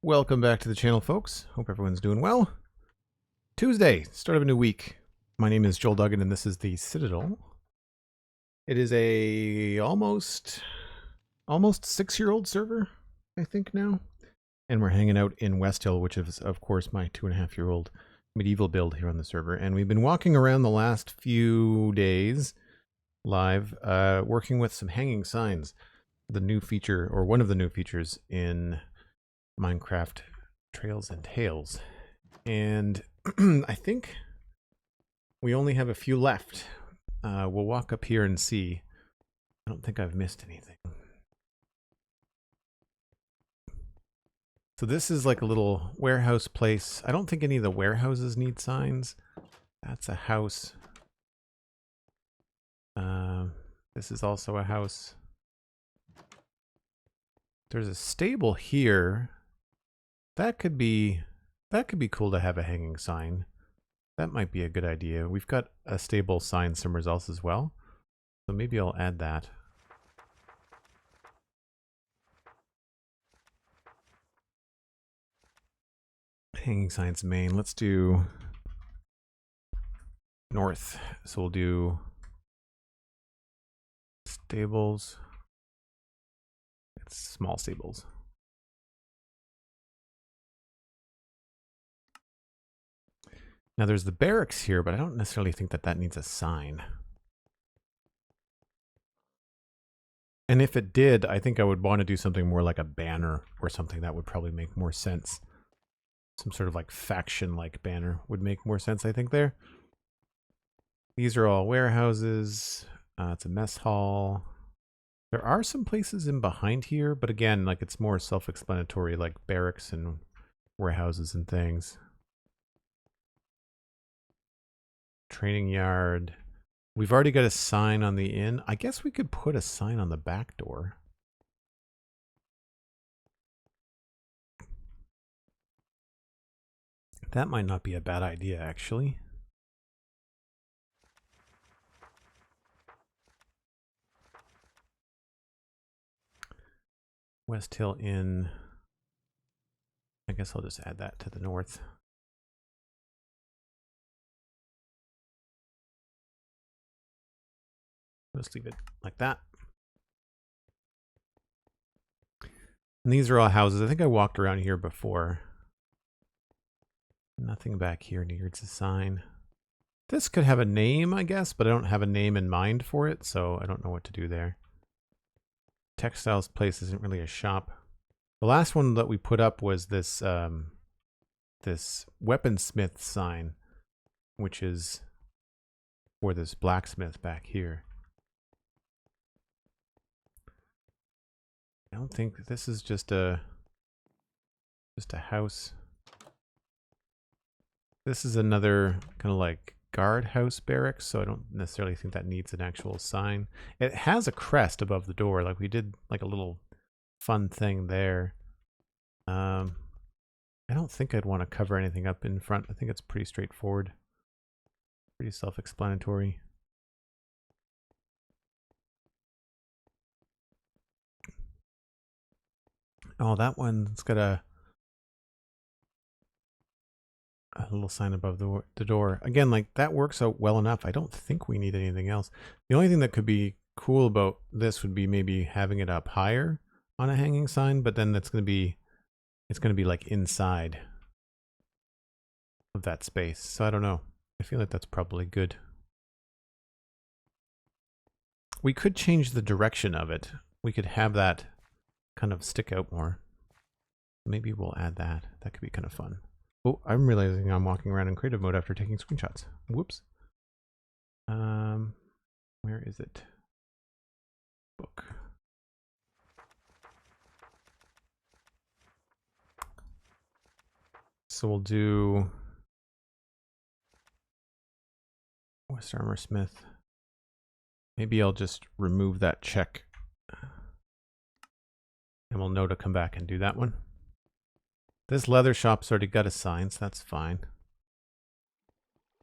Welcome back to the channel, folks. Hope everyone's doing well. Tuesday, start of a new week. My name is Joel Duggan, and this is the Citadel. It is a almost 6-year-old server, I think now. And we're hanging out in Westhill, which is, of course, my 2.5-year-old medieval build here on the server. And we've been walking around the last few days live, working with some hanging signs. The new feature, or one of the new features in Minecraft Trails and Tales. And I think we only have a few left. We'll walk up here and see. I don't think I've missed anything. So this is like a little warehouse place. I don't think any of the warehouses need signs. That's a house. This is also a house. There's a stable here. That could be cool to have a hanging sign. That might be a good idea. We've got a stable sign somewhere else as well. So maybe I'll add that. Hanging signs main. Let's do north. So we'll do stables. It's small stables. Now there's the barracks here, but I don't necessarily think that that needs a sign. And if it did, I think I would want to do something more like a banner or something that would probably make more sense. Some sort of like faction-like banner would make more sense, I think, there. These are all warehouses. It's a mess hall. There are some places in behind here, but again, like it's more self-explanatory, like barracks and warehouses and things. Training yard. We've already got a sign on the inn. I guess we could put a sign on the back door. That might not be a bad idea, actually. Westhill Inn. I guess I'll just add that to the north. Just leave it like that. And these are all houses. I think I walked around here before. Nothing back here needs a sign. This could have a name, I guess, but I don't have a name in mind for it, so I don't know what to do there. Textiles place isn't really a shop. The last one that we put up was this this weaponsmith sign, which is for this blacksmith back here. I don't think this is just a house. This is another kind of like guardhouse barracks, so I don't necessarily think that needs an actual sign. It has a crest above the door, like we did like a little fun thing there. I don't think I'd want to cover anything up in front. I think it's pretty straightforward. Pretty self-explanatory. Oh, that one's got a little sign above the door. Again, like that works out well enough. I don't think we need anything else. The only thing that could be cool about this would be maybe having it up higher on a hanging sign, but then it's going to be like inside of that space. So I don't know. I feel like that's probably good. We could change the direction of it. We could have that kind of stick out more. Maybe we'll add that. That could be kind of fun. Oh, I'm realizing I'm walking around in creative mode after taking screenshots. Whoops. Where is it? Book. So we'll do West Armor Smith. Maybe I'll just remove that check. And we'll know to come back and do that one. This leather shop's already got a sign, so that's fine.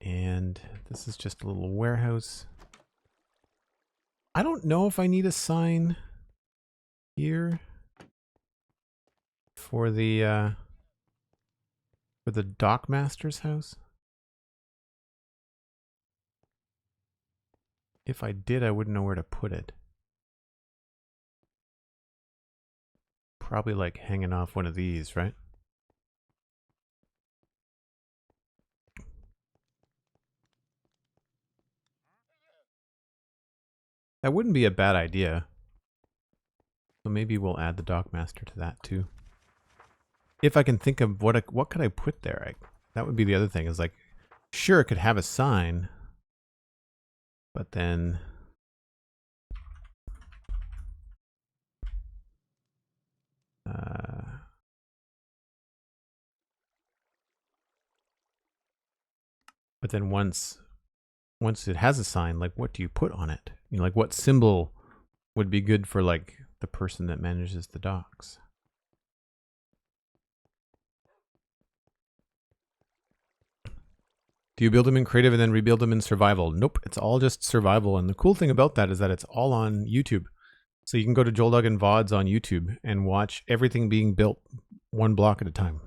And this is just a little warehouse. I don't know if I need a sign here for the For the dockmaster's house? If I did, I wouldn't know where to put it. Probably like hanging off one of these, right? That wouldn't be a bad idea. So maybe we'll add the dockmaster to that too. If I can think of what could I put there? That would be the other thing, is like, sure, it could have a sign, but then once it has a sign, like, what do you put on it? You know, like, what symbol would be good for like the person that manages the docks? Do you build them in creative and then rebuild them in survival? Nope, it's all just survival. And the cool thing about that is that it's all on YouTube. So you can go to Joel Duggan VODs on YouTube and watch everything being built one block at a time.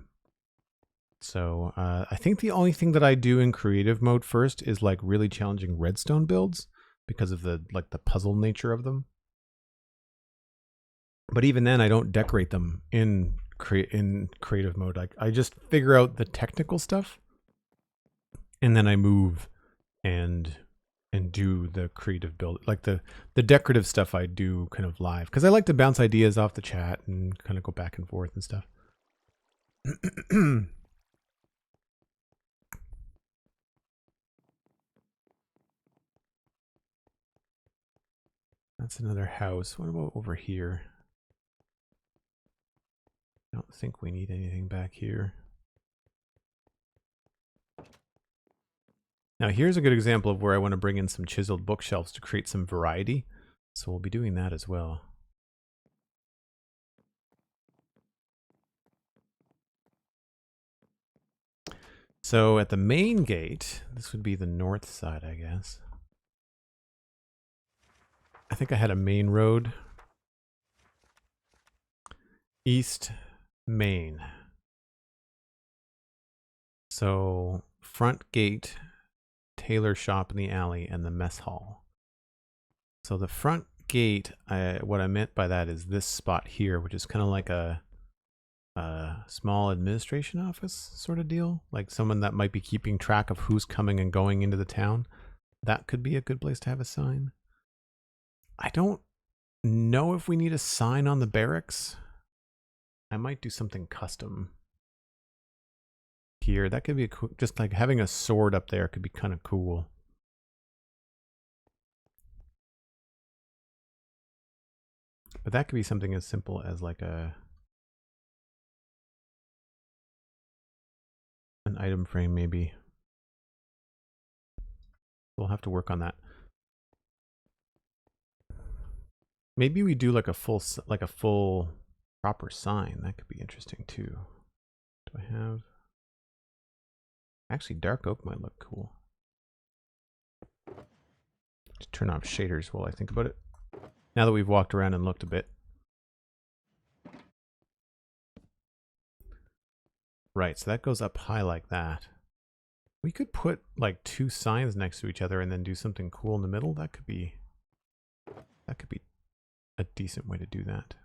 So I think the only thing that I do in creative mode first is like really challenging redstone builds because of the puzzle nature of them. But even then, I don't decorate them in creative mode. Like, I just figure out the technical stuff, and then I move and do the creative build. Like the decorative stuff I do kind of live, because I like to bounce ideas off the chat and kind of go back and forth and stuff. That's another house. What about over here? I don't think we need anything back here. Now here's a good example of where I want to bring in some chiseled bookshelves to create some variety. So we'll be doing that as well. So at the main gate, this would be the north side, I guess. I think I had a main road. East Main. So front gate, tailor shop in the alley, and the mess hall. So the front gate, what I meant by that is this spot here, which is kind of like a small administration office sort of deal. Like someone that might be keeping track of who's coming and going into the town. That could be a good place to have a sign. I don't know if we need a sign on the barracks. I might do something custom here. That could be just like having a sword up there could be kind of cool. But that could be something as simple as like an item frame maybe. We'll have to work on that. Maybe we do like a full proper sign. That could be interesting too. Do I have? Actually, dark oak might look cool. Just turn off shaders while I think about it. Now that we've walked around and looked a bit. Right, so that goes up high like that. We could put like two signs next to each other and then do something cool in the middle. That could be a decent way to do that.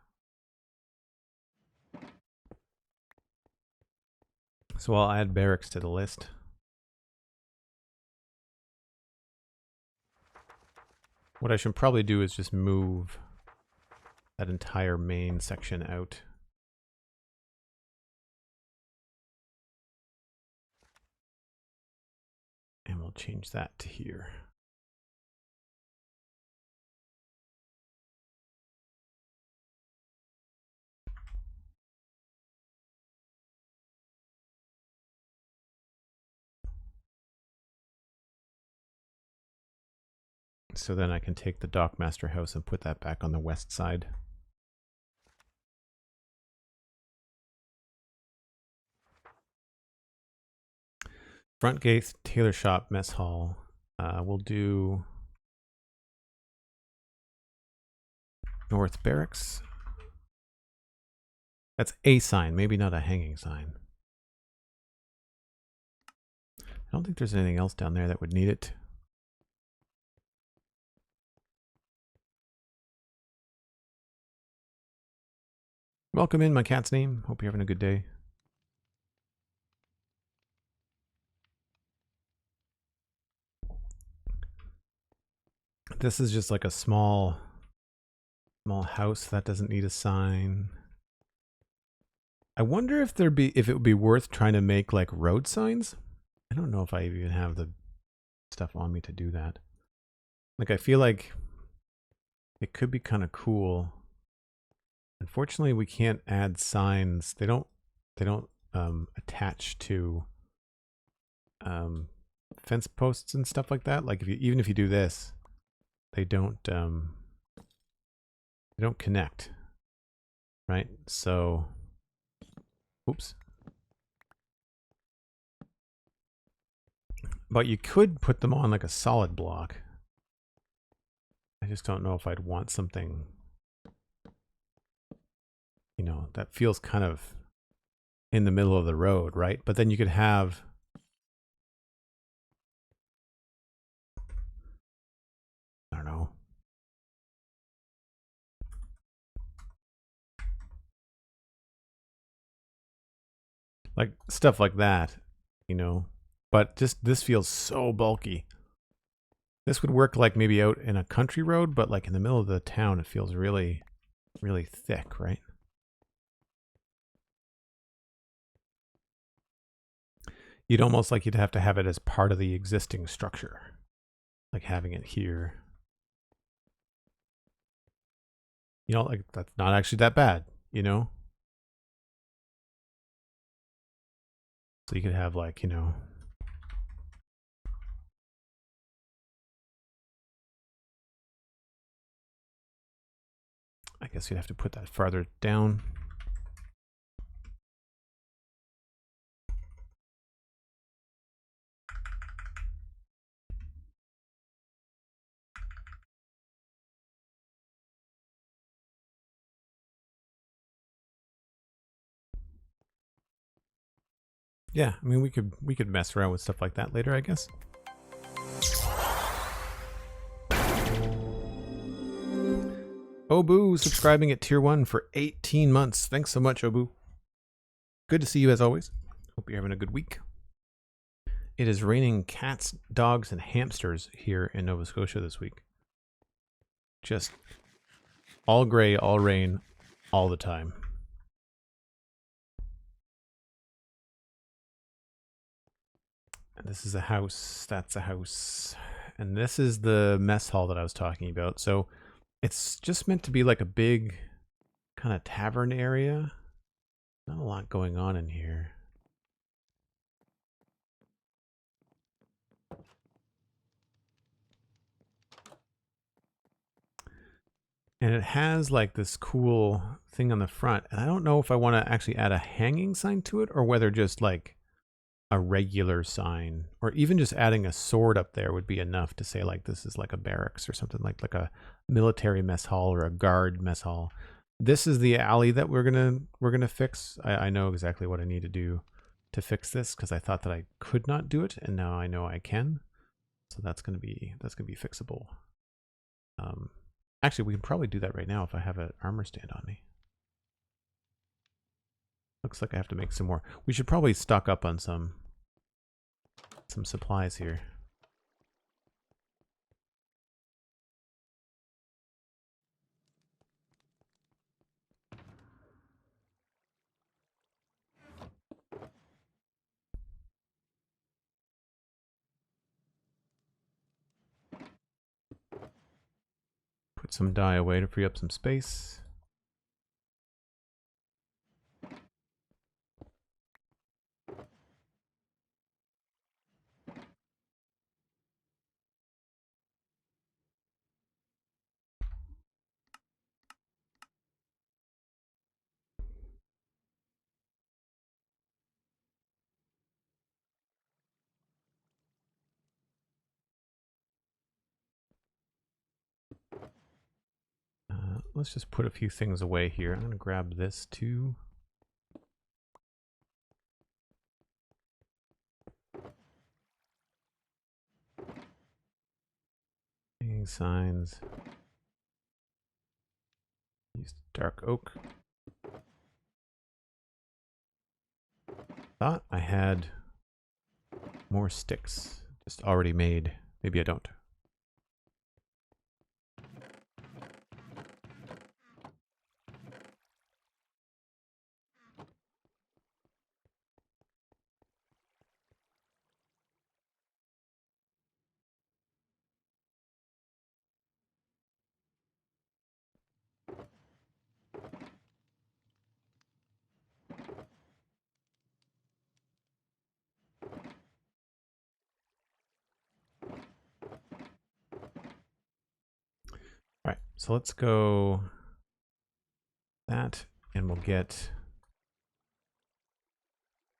So I'll add barracks to the list. What I should probably do is just move that entire main section out. And we'll change that to here. So then I can take the dockmaster house and put that back on the west side. Front gate, tailor shop, mess hall. We'll do north barracks. That's a sign, maybe not a hanging sign. I don't think there's anything else down there that would need it. Welcome in, my cat's name. Hope you're having a good day. This is just like a small house that doesn't need a sign. I wonder if it would be worth trying to make like road signs. I don't know if I even have the stuff on me to do that. Like I feel like it could be kind of cool. Unfortunately, we can't add signs. They don't attach to fence posts and stuff like that. Like even if you do this, they don't connect, right? So, oops. But you could put them on like a solid block. I just don't know if I'd want something, you know, that feels kind of in the middle of the road, right? But then you could have, I don't know, like stuff like that, you know. But just this feels so bulky. This would work like maybe out in a country road, but like in the middle of the town, it feels really, really thick, right? You'd almost like you'd have to have it as part of the existing structure, like having it here. You know, like that's not actually that bad, you know? So you could have like, you know, I guess you'd have to put that farther down. Yeah, I mean we could mess around with stuff like that later, I guess. Obu subscribing at tier 1 for 18 months. Thanks so much, Obu. Good to see you as always. Hope you're having a good week. It is raining cats, dogs, and hamsters here in Nova Scotia this week. Just all gray, all rain, all the time. And this is a house, that's a house. And this is the mess hall that I was talking about. So it's just meant to be like a big kind of tavern area. Not a lot going on in here. And it has like this cool thing on the front. And I don't know if I want to actually add a hanging sign to it or whether just like a regular sign or even just adding a sword up there would be enough to say like this is like a barracks or something like a military mess hall or a guard mess hall. This is the alley that we're gonna fix. I know exactly what I need to do to fix this because I thought that I could not do it and now I know I can. So that's gonna be fixable. Actually, we can probably do that right now if I have an armor stand on me. Looks like I have to make some more. We should probably stock up on some supplies here. Put some dye away to free up some space. Let's just put a few things away here. I'm going to grab this too. Hanging signs. Use dark oak. Thought I had more sticks just already made. Maybe I don't. All right, so let's go that, and we'll get,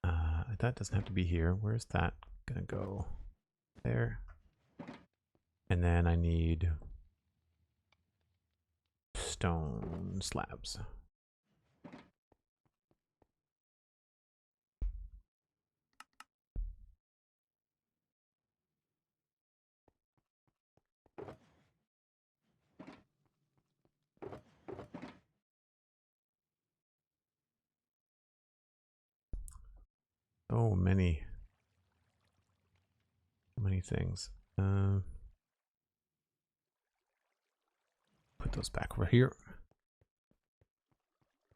that doesn't have to be here. Where's that gonna go? There. And then I need stone slabs. So many things. Put those back over here.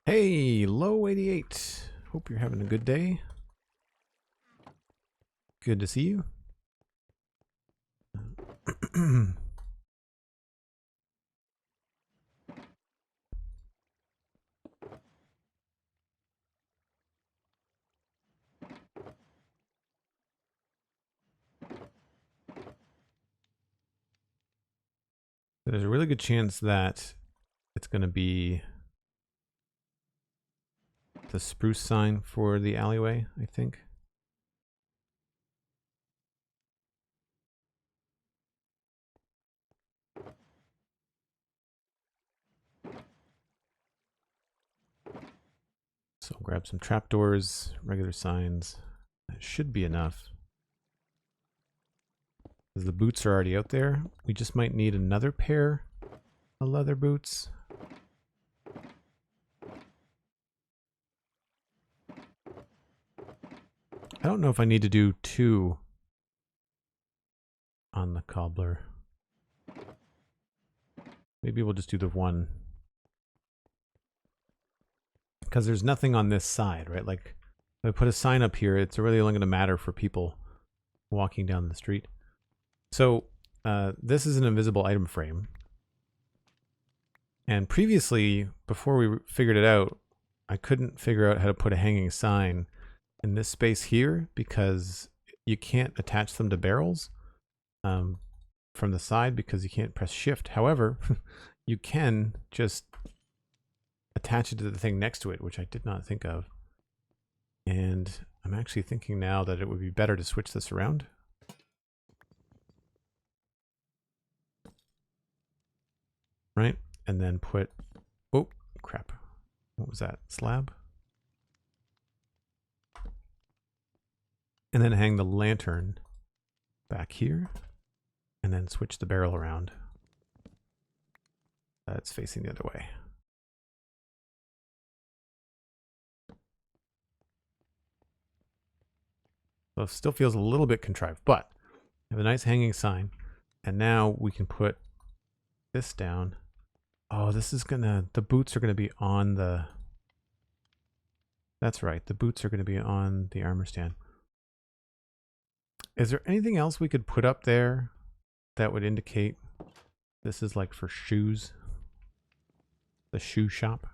Hey, Low 88. Hope you're having a good day. Good to see you. There's a really good chance that it's going to be the spruce sign for the alleyway, I think. So grab some trapdoors, regular signs. That should be enough. Because the boots are already out there. We just might need another pair of leather boots. I don't know if I need to do 2 on the cobbler. Maybe we'll just do the 1. Because there's nothing on this side, right? Like, if I put a sign up here, it's really only going to matter for people walking down the street. So this is an invisible item frame. And previously, before we figured it out, I couldn't figure out how to put a hanging sign in this space here because you can't attach them to barrels from the side because you can't press shift. However, you can just attach it to the thing next to it, which I did not think of. And I'm actually thinking now that it would be better to switch this around. Right? And then put, oh, crap. What was that? Slab? And then hang the lantern back here. And then switch the barrel around. That's facing the other way. So it still feels a little bit contrived, but I have a nice hanging sign. And now we can put this down. Oh, this is gonna, the boots are gonna be on the, that's right, the boots are gonna be on the armor stand. Is there anything else we could put up there that would indicate this is like for shoes? The shoe shop?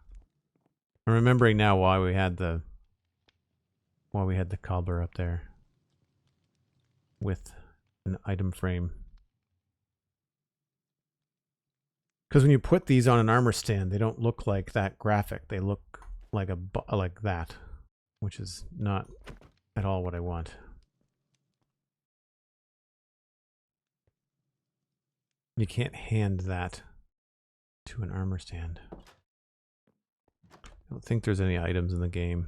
I'm remembering now why we had the cobbler up there with an item frame. Because when you put these on an armor stand, they don't look like that graphic. They look like like that, which is not at all what I want. You can't hand that to an armor stand. I don't think there's any items in the game.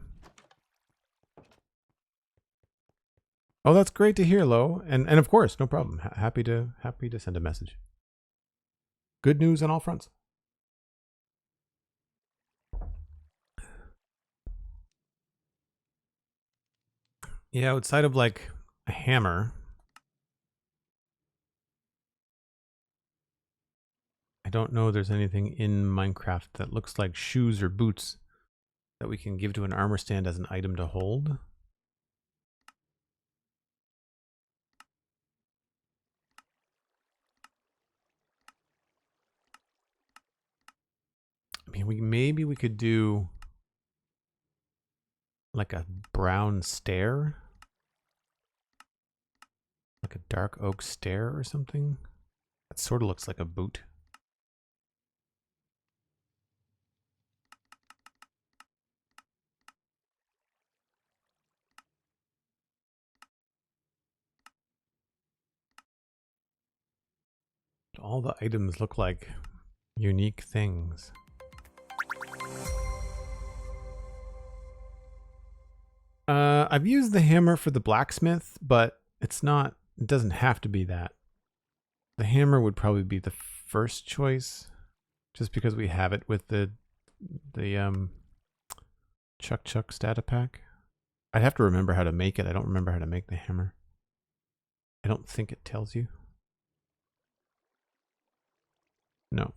Oh, that's great to hear, Lo. And of course, no problem. Happy to send a message. good news on all fronts. Yeah, outside of like a hammer, I don't know there's anything in Minecraft that looks like shoes or boots that we can give to an armor stand as an item to hold. I mean, maybe we could do like a brown stair, like a dark oak stair or something. That sort of looks like a boot. All the items look like unique things. I've used the hammer for the blacksmith, but it doesn't have to be that. The hammer would probably be the first choice, just because we have it with the Chuck starter pack. I'd have to remember how to make it. I don't remember how to make the hammer. I don't think it tells you. No.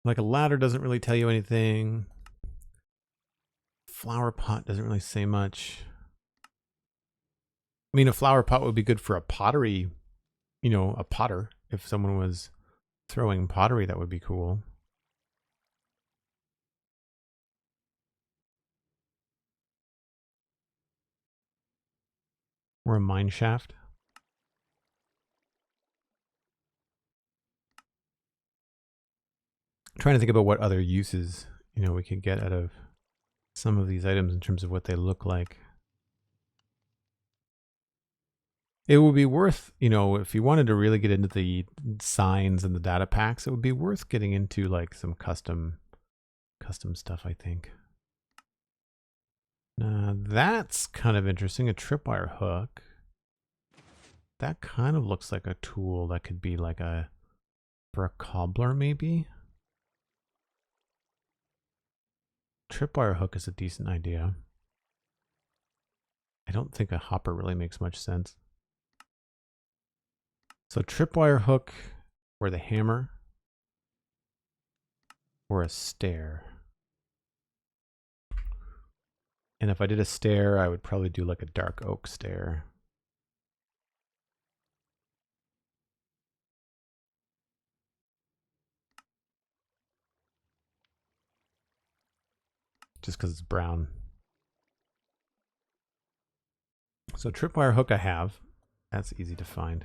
Like a ladder doesn't really tell you anything. Flower pot doesn't really say much. I mean, a flower pot would be good for a pottery, a potter. If someone was throwing pottery, that would be cool. Or a mine shaft. I'm trying to think about what other uses, we could get out of some of these items in terms of what they look like. It would be worth, if you wanted to really get into the signs and the data packs, it would be worth getting into like some custom stuff, I think. That's kind of interesting. A tripwire hook. That kind of looks like a tool that could be like for a cobbler maybe. Tripwire hook is a decent idea. I don't think a hopper really makes much sense. So tripwire hook or the hammer or a stair. And if I did a stair, I would probably do like a dark oak stair. Just because it's brown. So tripwire hook I have. That's easy to find.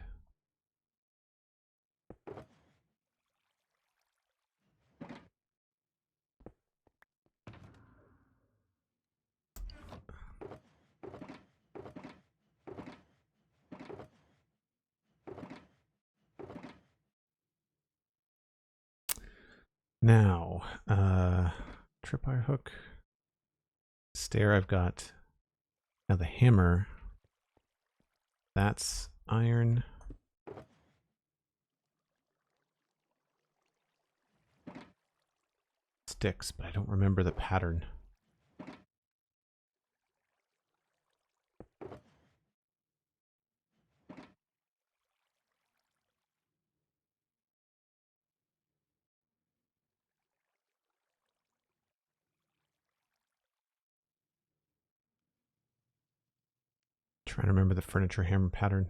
Now, tripwire hook. Stair I've got. Now the hammer. That's iron. Sticks, but I don't remember the pattern. Trying to remember the furniture hammer pattern.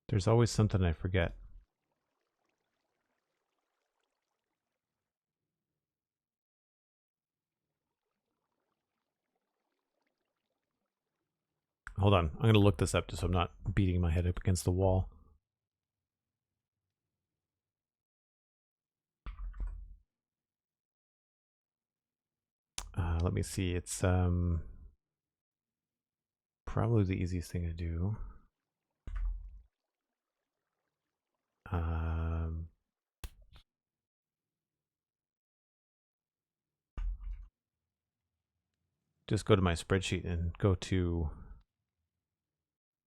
There's always something I forget. Hold on. I'm going to look this up just so I'm not beating my head up against the wall. Let me see. It's probably the easiest thing to do. Just go to my spreadsheet and go to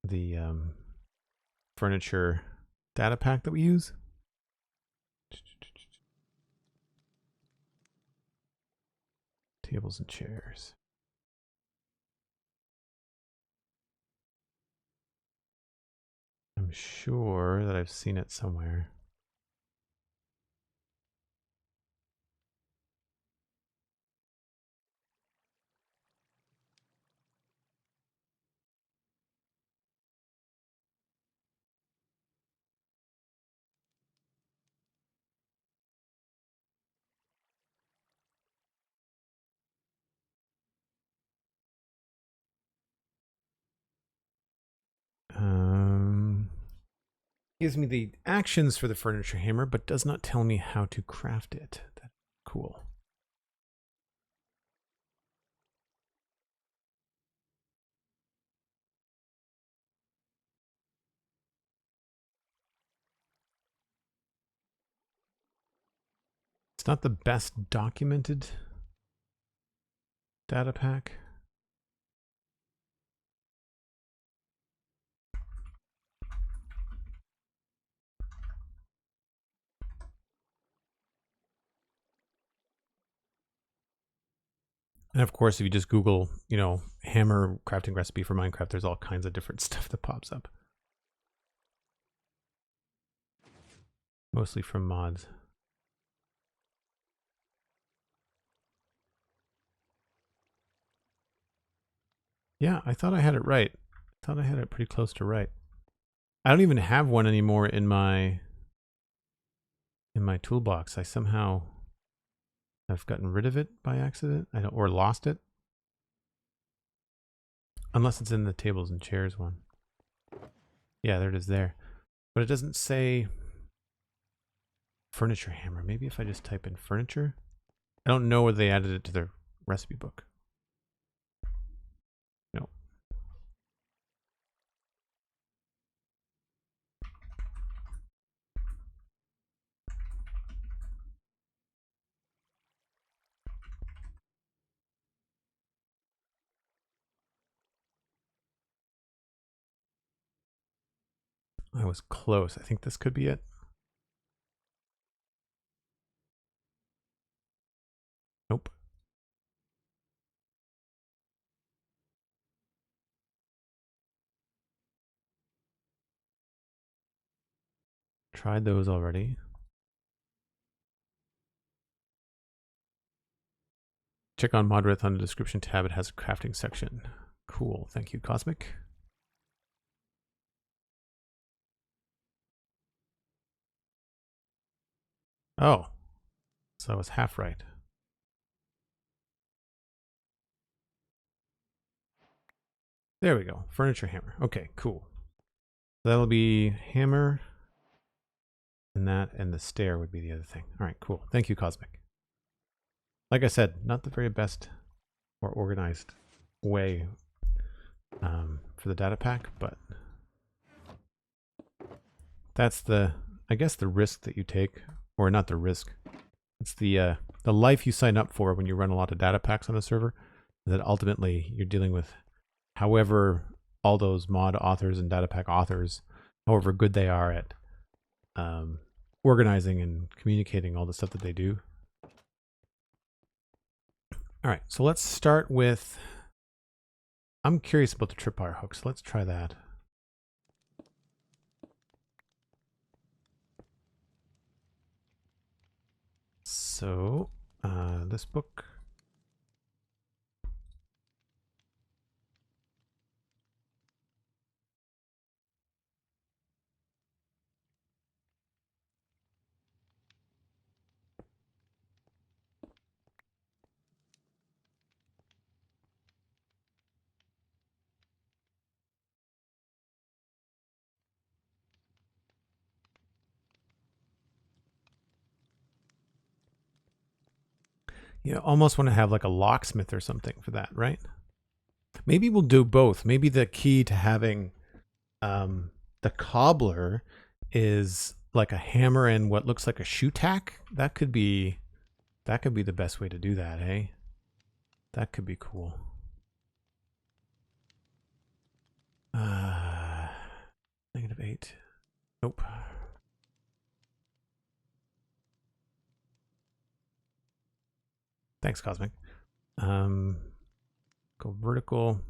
the furniture data pack that we use. Tables and chairs. I'm sure that I've seen it somewhere. Gives me the actions for the furniture hammer, but does not tell me how to craft it. That's cool. It's not the best documented data pack. And of course, if you just Google, you know, hammer crafting recipe for Minecraft, there's all kinds of different stuff that pops up. Mostly from mods. Yeah, I thought I had it right. I thought I had it pretty close to right. I don't even have one anymore in my toolbox. I somehow have gotten rid of it by accident. I don't, or lost it. Unless it's in the tables and chairs one. Yeah, there it is there. But it doesn't say furniture hammer. Maybe if I just type in furniture. I don't know whether they added it to their recipe book. No. I was close. I think this could be it. Nope. Tried those already. Check on Modrith on the description tab. It has a crafting section. Cool. Thank you, Cosmic. Oh. So I was half right. There we go. Furniture hammer. Okay, cool. That'll be hammer. And that and the stair would be the other thing. All right, cool. Thank you, Cosmic. Like I said, not the very best or organized way for the data pack, but that's the, I guess, the risk that you take, or not the risk. It's the life you sign up for when you run a lot of data packs on a server, that ultimately you're dealing with however all those mod authors and data pack authors, however good they are at organizing and communicating all the stuff that they do. All right, so let's start with, I'm curious about the tripwire hook, so let's try that. So, this book. You almost want to have like a locksmith or something for that, right? Maybe we'll do both. Maybe the key to having the cobbler is like a hammer and what looks like a shoe tack. That could be the best way to do that, eh? That could be cool. -8. Nope. Thanks, Cosmic. Go vertical.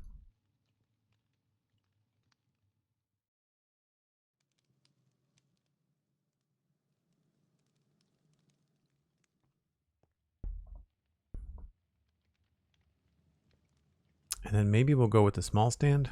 And then maybe we'll go with the small stand.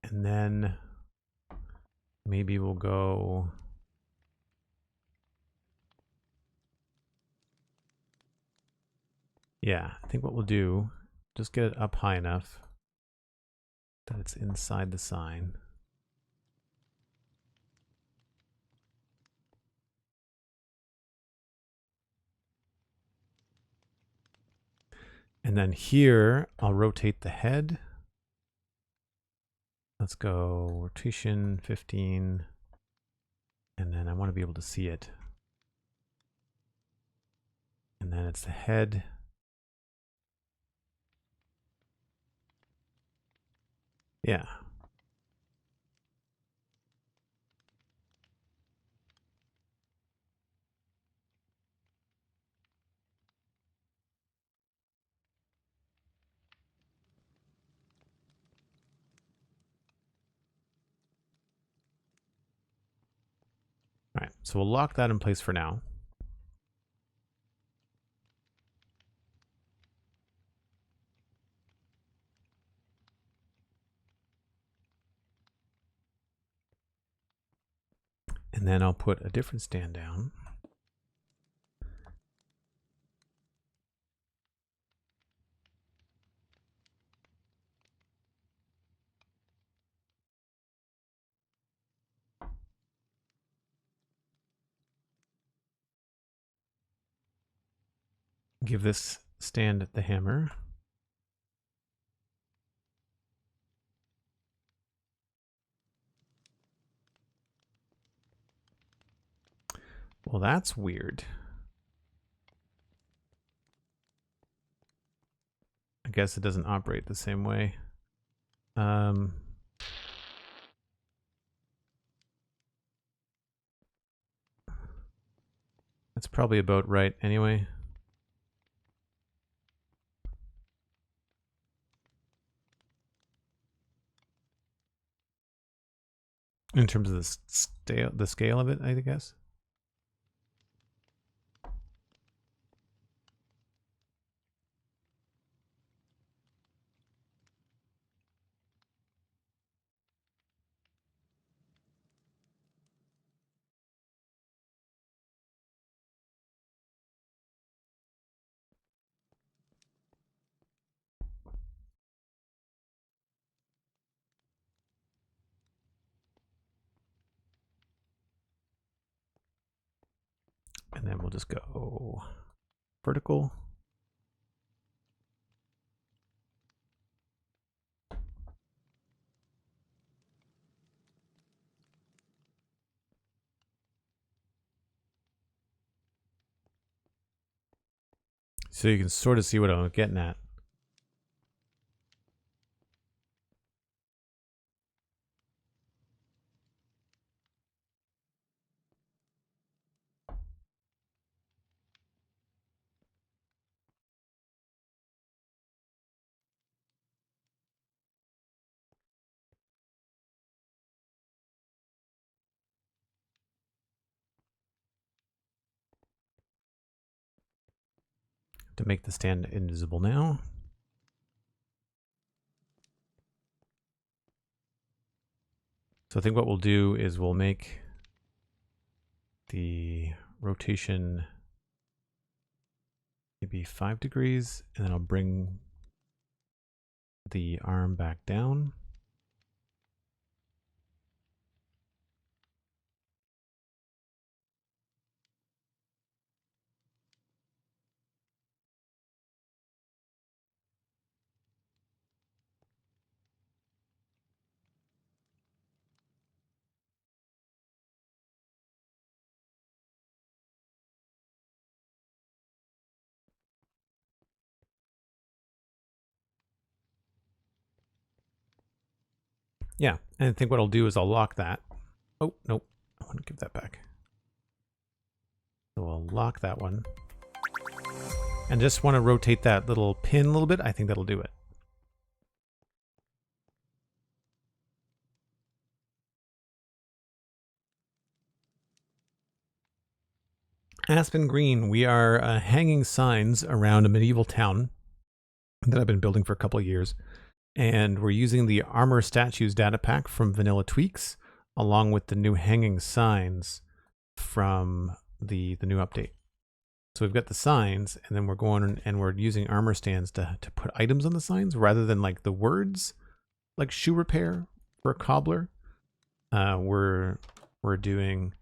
And then maybe we'll go... Yeah, I think what we'll do, just get it up high enough that it's inside the sign. And then here, I'll rotate the head. Let's go rotation 15. And then I want to be able to see it. And then it's the head. Yeah. All right, so we'll lock that in place for now. And then I'll put a different stand down. Give this stand the hammer. Well, that's weird. I guess it doesn't operate the same way. That's probably about right anyway. In terms of the scale of it, I guess. And then we'll just go vertical. So you can sort of see what I'm getting at. To make the stand invisible now. So I think what we'll do is we'll make the rotation maybe 5 degrees, and then I'll bring the arm back down. Yeah, and I think what I'll do is I'll lock that. Oh, nope. I want to give that back. So I'll lock that one. And just want to rotate that little pin a little bit. I think that'll do it. Aspen Green. We are hanging signs around a medieval town that I've been building for a couple of years. And we're using the Armor Statues data pack from Vanilla Tweaks, along with the new hanging signs from the new update. So we've got the signs, and then we're going and we're using armor stands to put items on the signs rather than like the words, like shoe repair for a cobbler. We're doing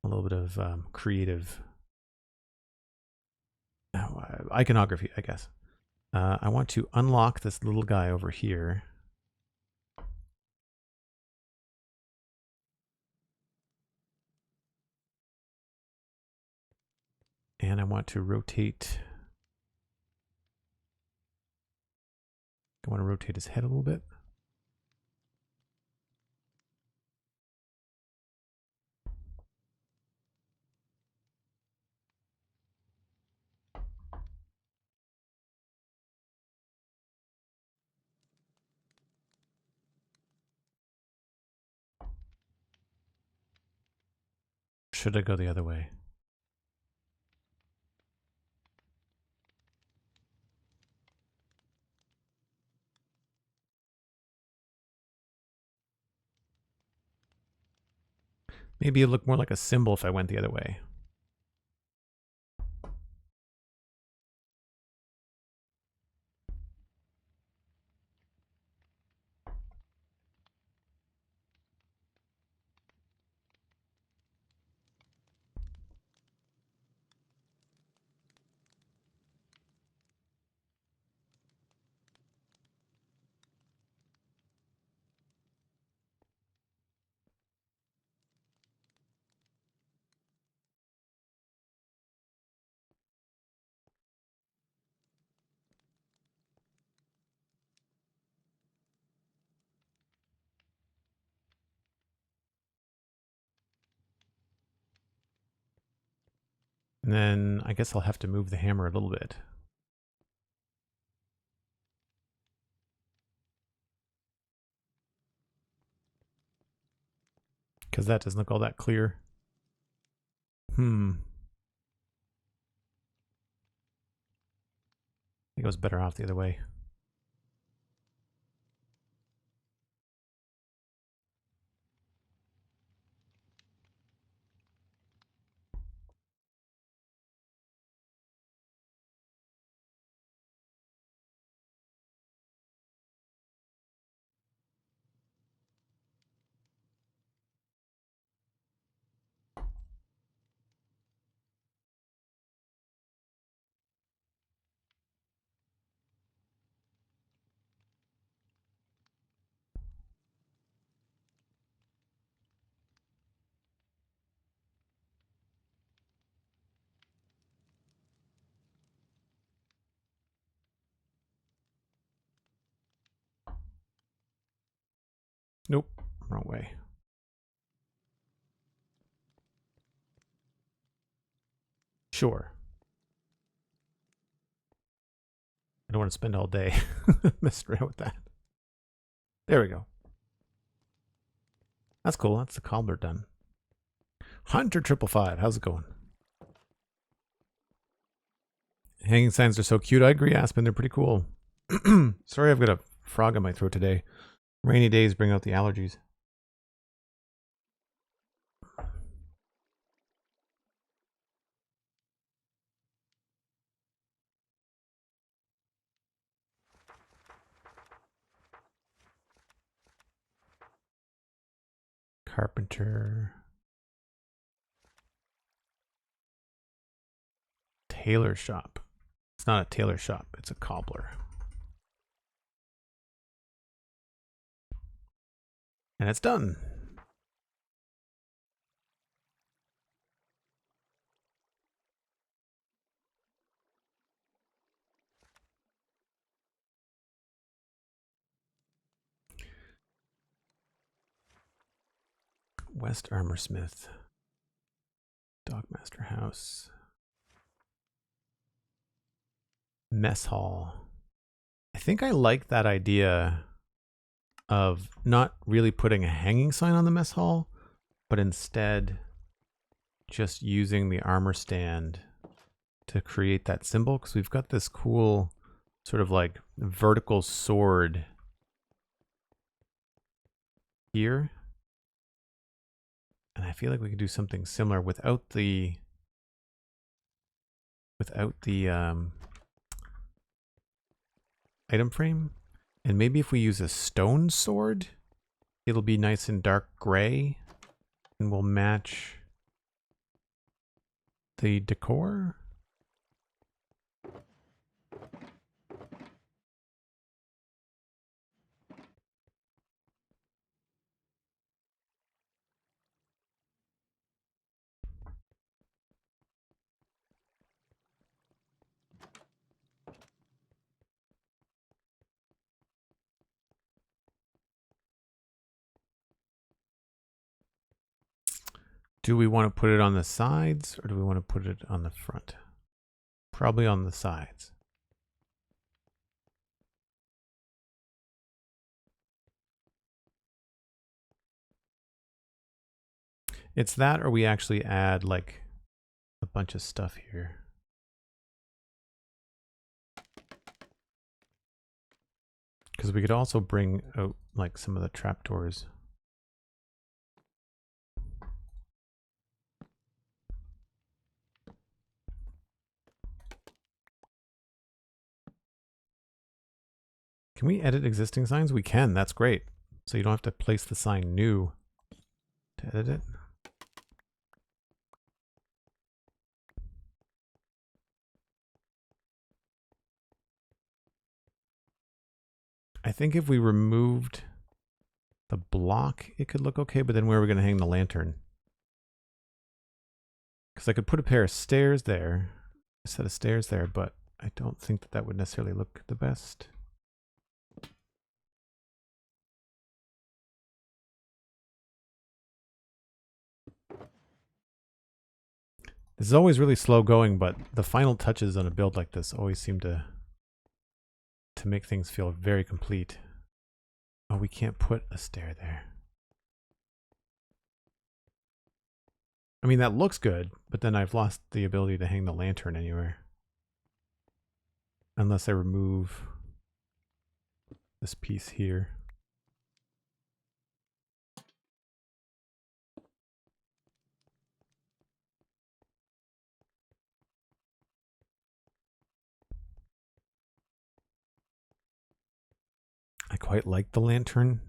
a little bit of creative iconography, I guess. I want to unlock this little guy over here. And I want to rotate. I want to rotate his head a little bit. Should I go the other way? Maybe it looked more like a symbol if I went the other way. And then I guess I'll have to move the hammer a little bit. Because that doesn't look all that clear. I think it was better off the other way. Nope, wrong way. Sure. I don't want to spend all day messing around with that. There we go. That's cool. That's the cobbler done. Hunter 555, how's it going? Hanging signs are so cute. I agree, Aspen. They're pretty cool. Sorry, I've got a frog in my throat today. Rainy days bring out the allergies. carpenter, tailor shop. It's not a tailor shop, it's a cobbler. And it's done. West Armorsmith, Dogmaster House, Mess Hall. I think I like that idea of not really putting a hanging sign on the mess hall, but instead just using the armor stand to create that symbol, because we've got this cool sort of like vertical sword here. And I feel like we could do something similar without the item frame. And maybe if we use a stone sword, it'll be nice and dark gray and will match the decor. Do we want to put it on the sides or do we want to put it on the front? Probably on the sides. It's that or we actually add like a bunch of stuff here. Because we could also bring out like some of the trapdoors. Can we edit existing signs? We can, that's great. So you don't have to place the sign new to edit it. I think if we removed the block, it could look okay, but then where are we going to hang the lantern? Because I could put a pair of stairs there, a set of stairs there, but I don't think that that would necessarily look the best. This is always really slow going, but the final touches on a build like this always seem to make things feel very complete. Oh, we can't put a stair there. I mean, that looks good, but then I've lost the ability to hang the lantern anywhere. Unless I remove this piece here. I quite like the lantern.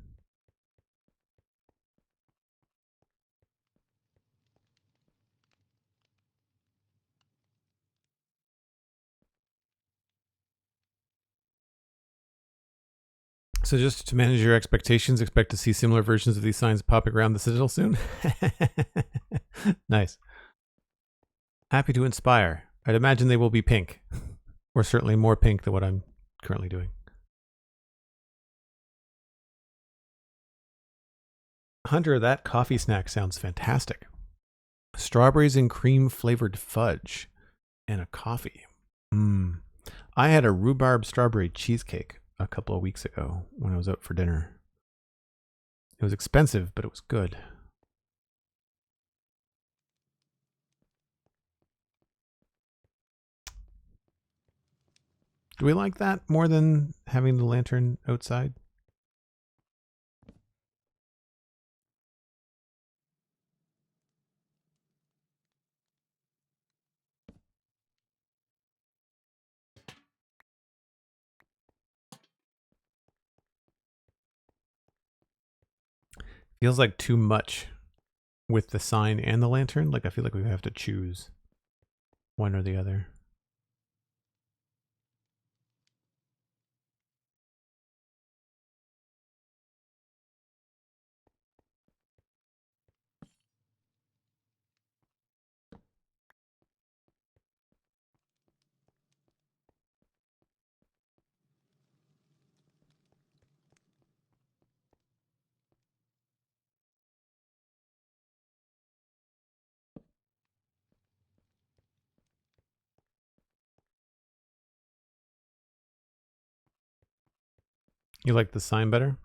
So just to manage your expectations, expect to see similar versions of these signs popping around the Citadel soon. Nice. Happy to inspire. I'd imagine they will be pink. Or certainly more pink than what I'm currently doing. Hunter, that coffee snack sounds fantastic. Strawberries and cream flavored fudge and a coffee. I had a rhubarb strawberry cheesecake a couple of weeks ago when I was out for dinner. It was expensive, but it was good. Do we like that more than having the lantern outside? Feels like too much with the sign and the lantern. Like, I feel like we have to choose one or the other. You like the sign better?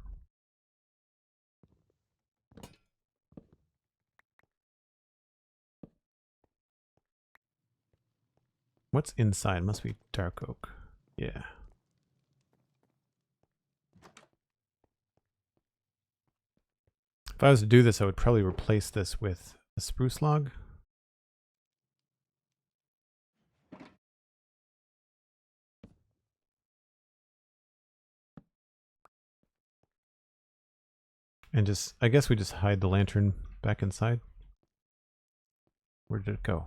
What's inside? Must be dark oak. Yeah. If I was to do this, I would probably replace this with a spruce log. And just, I guess we just hide the lantern back inside. Where did it go?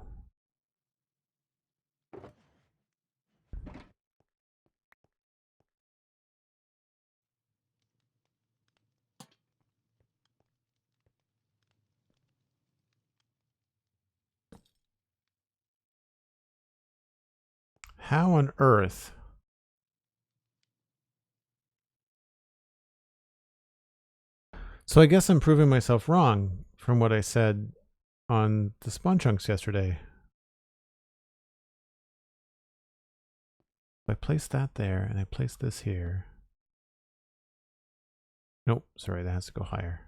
How on earth? So I guess I'm proving myself wrong from what I said on the spawn chunks yesterday. If I place that there and I place this here. Nope, sorry, that has to go higher.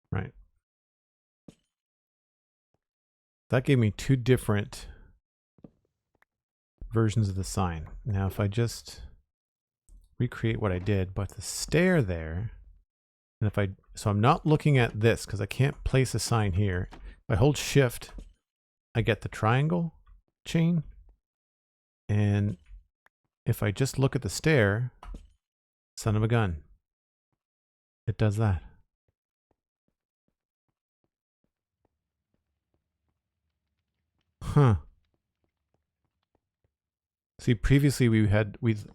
Right. That gave me two different versions of the sign. Now if I just recreate what I did, but the stair there, and if I, so I'm not looking at this because I can't place a sign here. If I hold shift, I get the triangle chain. And if I just look at the stair, son of a gun, it does that. Huh. See, previously we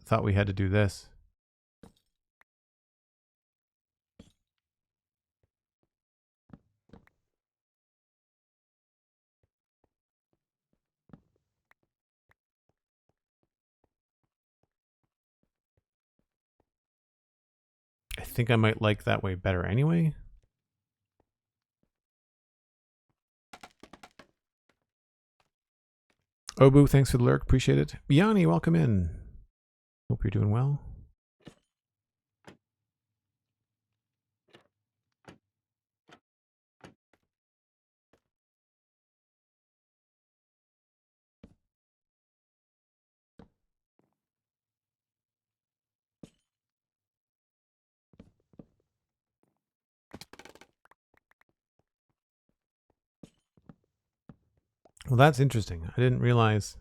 thought we had to do this. I think I might like that way better anyway. Obu, thanks for the lurk. Appreciate it. Biani, welcome in. Hope you're doing well. Well, that's interesting. I didn't realize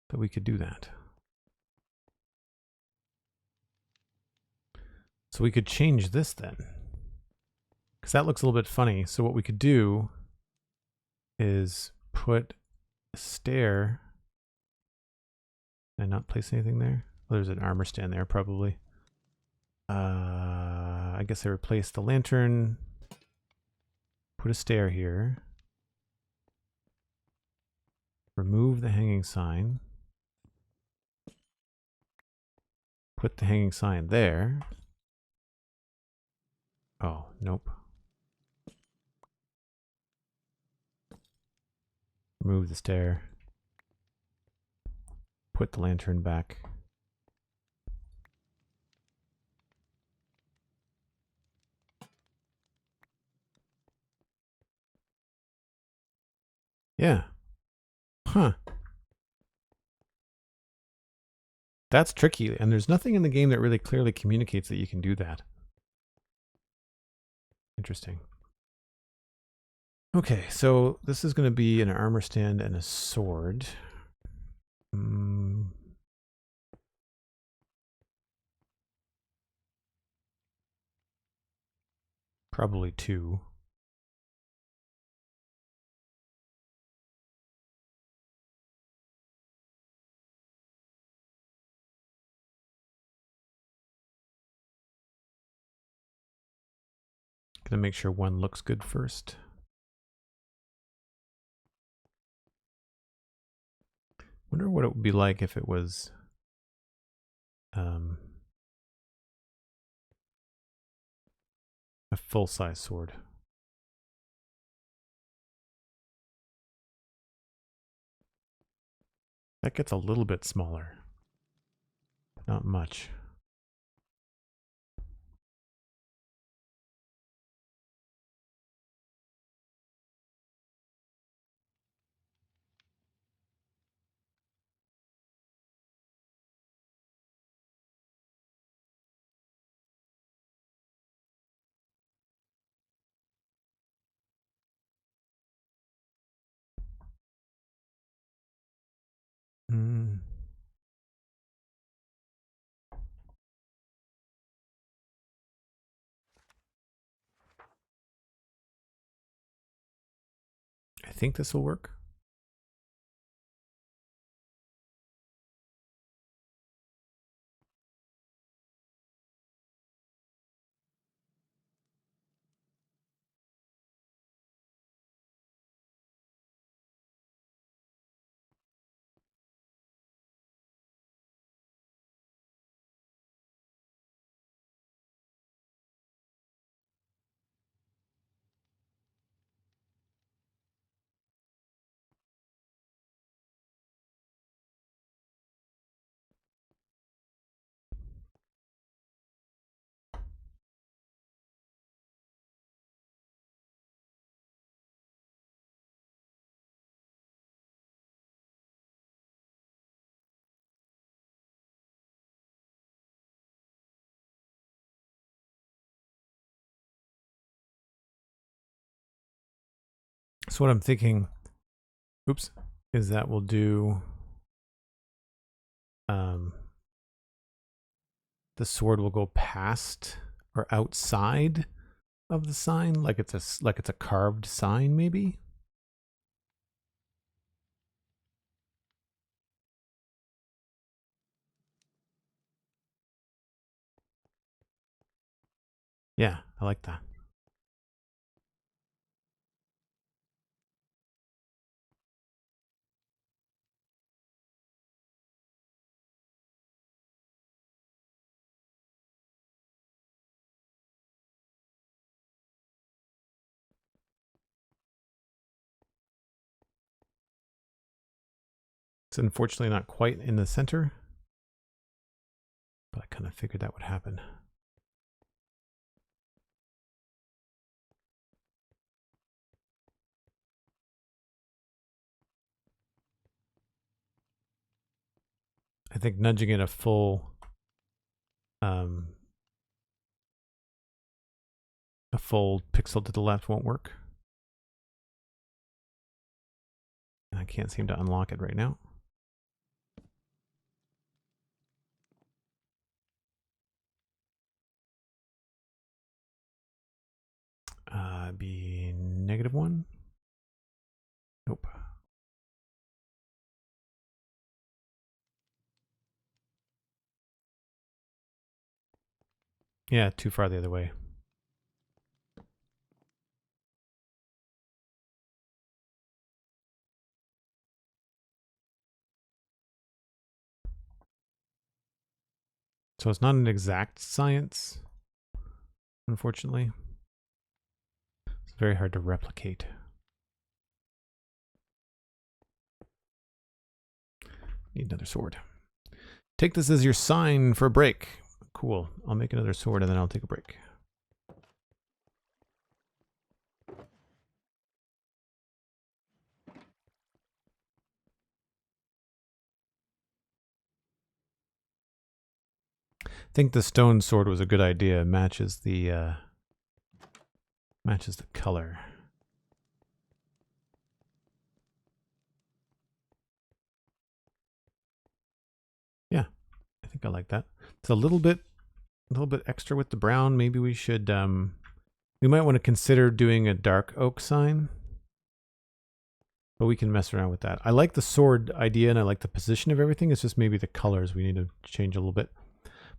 that we could do that. So we could change this then. Because that looks a little bit funny. So what we could do is put a stair. Did I not place anything there? Well, there's an armor stand there probably. I guess I replaced the lantern. Put a stair here. Remove the hanging sign. Put the hanging sign there. Oh, nope. Remove the stair. Put the lantern back. Yeah. Huh. That's tricky, and there's nothing in the game that really clearly communicates that you can do that. Interesting. Okay, so this is going to be an armor stand and a sword. Probably 2. Gonna make sure 1 looks good first. Wonder what it would be like if it was a full-size sword. That gets a little bit smaller. Not much. I think this will work. So what I'm thinking, oops, is that we'll do the sword will go past or outside of the sign, like it's a carved sign, maybe. Yeah, I like that. It's unfortunately not quite in the center, but I kind of figured that would happen. I think nudging it a full pixel to the left won't work. I can't seem to unlock it right now. Be -1. Nope. Yeah, too far the other way. So it's not an exact science, unfortunately. It's very hard to replicate. Need another sword. Take this as your sign for a break. Cool. I'll make another sword and then I'll take a break. I think the stone sword was a good idea. It matches the color. think I like that. It's a little bit extra with the brown. Maybe we should, we might want to consider doing a dark oak sign, but we can mess around with that. I like the sword idea and I like the position of everything. It's just maybe the colors we need to change a little bit.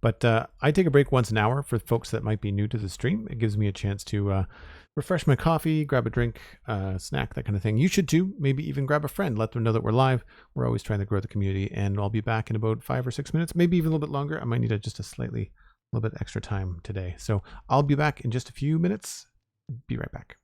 But I take a break once an hour for folks that might be new to the stream. It gives me a chance to refresh my coffee, grab a drink, snack, that kind of thing. You should too. Maybe even grab a friend. Let them know that we're live. We're always trying to grow the community. And I'll be back in about 5 or 6 minutes, maybe even a little bit longer. I might need just a little bit extra time today. So I'll be back in just a few minutes. Be right back.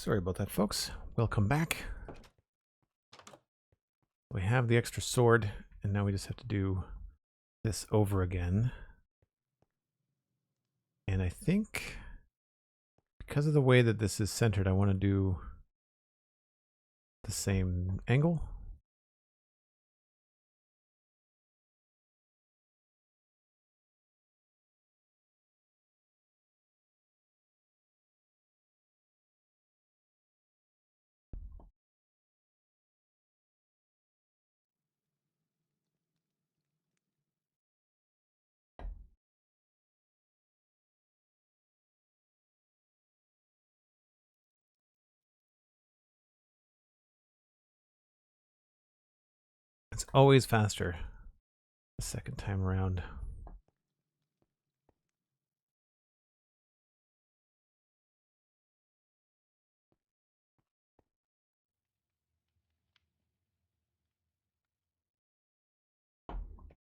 Sorry about that, folks. Welcome back. We have the extra sword, and now we just have to do this over again. And I think because of the way that this is centered, I want to do the same angle. It's always faster the second time around.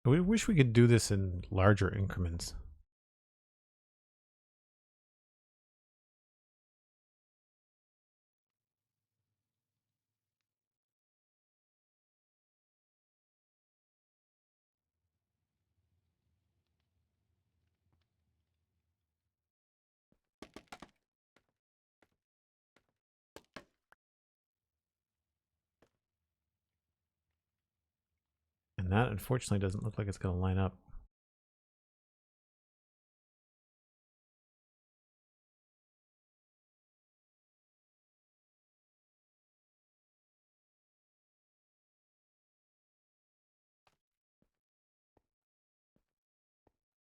We wish we could do this in larger increments. And that, unfortunately, doesn't look like it's going to line up.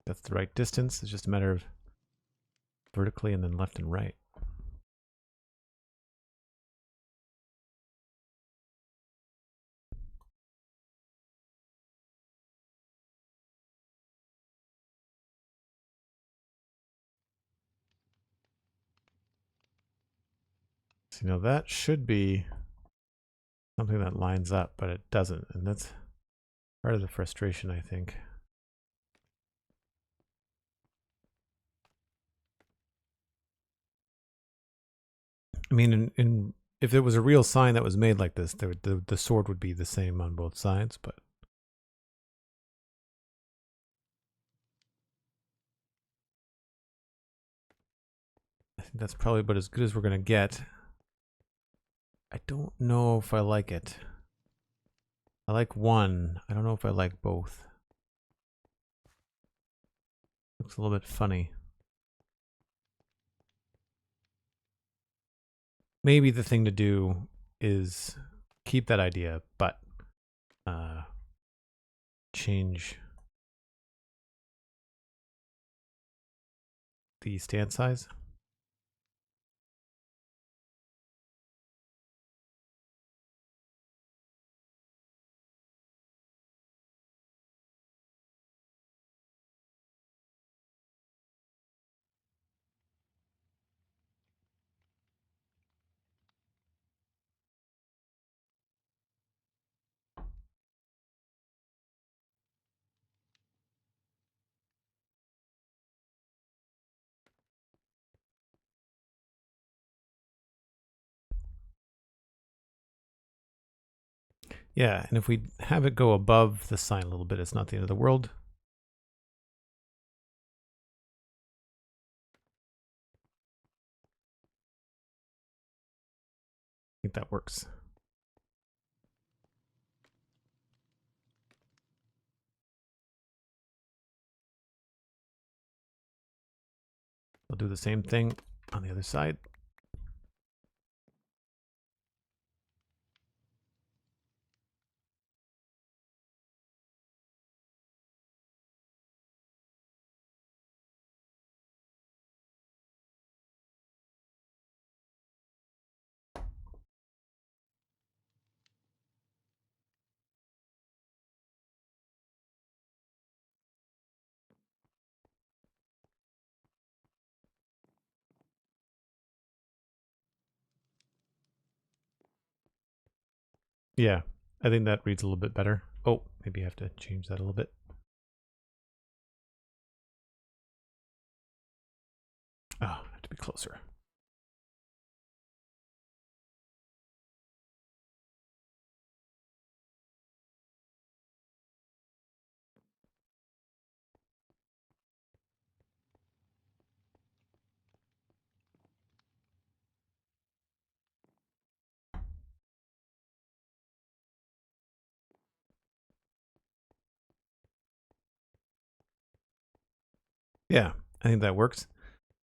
That's the right distance. It's just a matter of vertically and then left and right. So, that should be something that lines up, but it doesn't. And that's part of the frustration, I think. I mean, if there was a real sign that was made like this, the sword would be the same on both sides, but I think that's probably about as good as we're going to get. I don't know if I like it. I like one. I don't know if I like both. Looks a little bit funny. Maybe the thing to do is keep that idea, but change the stand size. Yeah, and if we have it go above the sign a little bit, it's not the end of the world. I think that works. I'll do the same thing on the other side. Yeah, I think that reads a little bit better. Oh, maybe I have to change that a little bit. Oh, I have to be closer. Yeah, I think that works.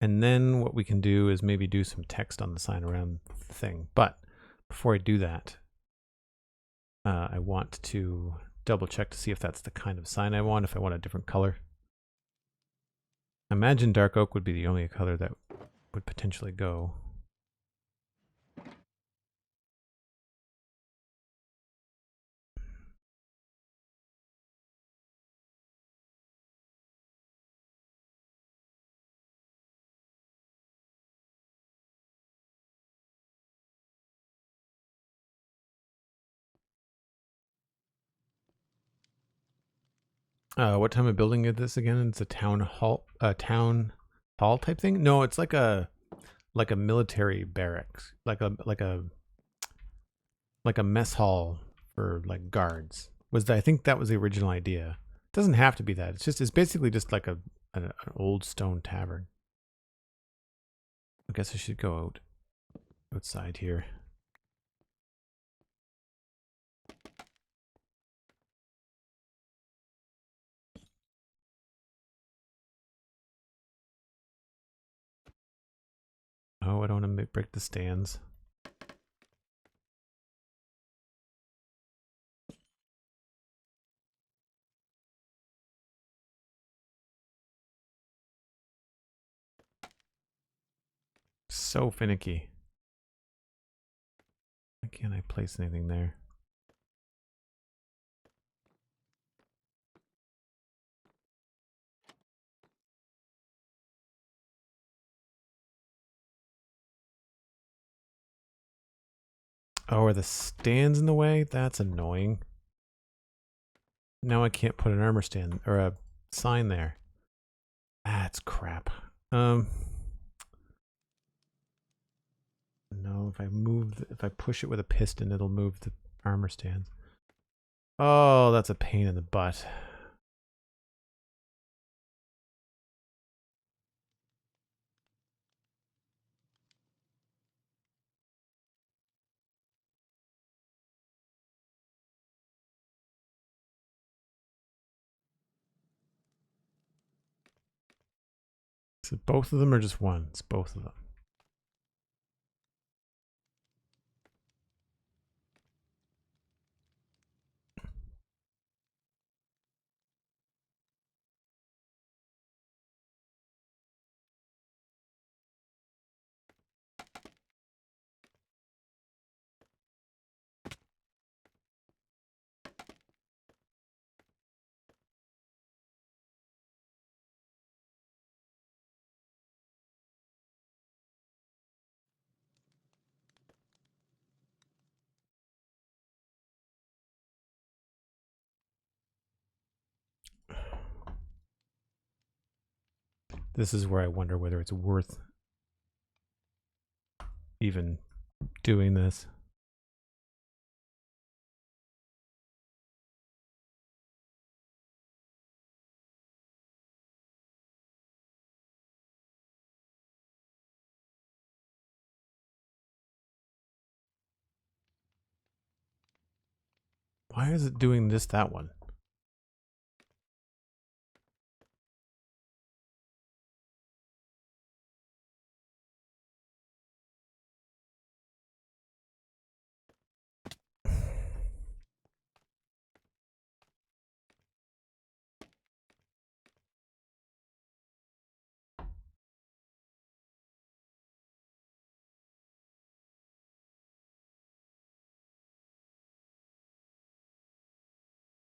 And then what we can do is maybe do some text on the sign around the thing. But before I do that, I want to double check to see if that's the kind of sign I want, if I want a different color. I imagine dark oak would be the only color that would potentially go. What type of building is this again? It's a town hall type thing? No, it's like a military barracks, like a mess hall for like guards. I think that was the original idea. It doesn't have to be that. It's basically just like an old stone tavern. I guess I should go outside here. Oh, I don't want to break the stands. So finicky. Why can't I place anything there? Oh, are the stands in the way? That's annoying. Now I can't put an armor stand or a sign there. That's crap. No, if I push it with a piston, it'll move the armor stands. Oh, that's a pain in the butt. Is it both of them or just one? It's both of them. This is where I wonder whether it's worth even doing this. Why is it doing that one?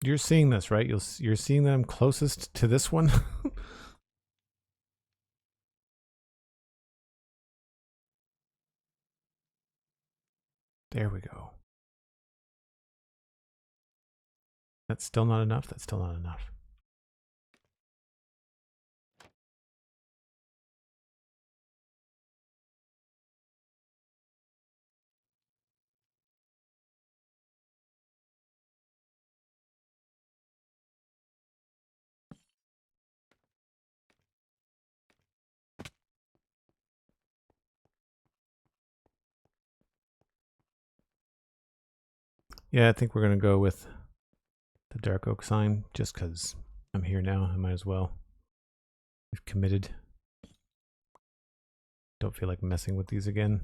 You're seeing this, right? You're seeing that I'm closest to this one? There we go. That's still not enough? That's still not enough. Yeah, I think we're going to go with the dark oak sign just because I'm here now. I might as well. We've committed. Don't feel like messing with these again.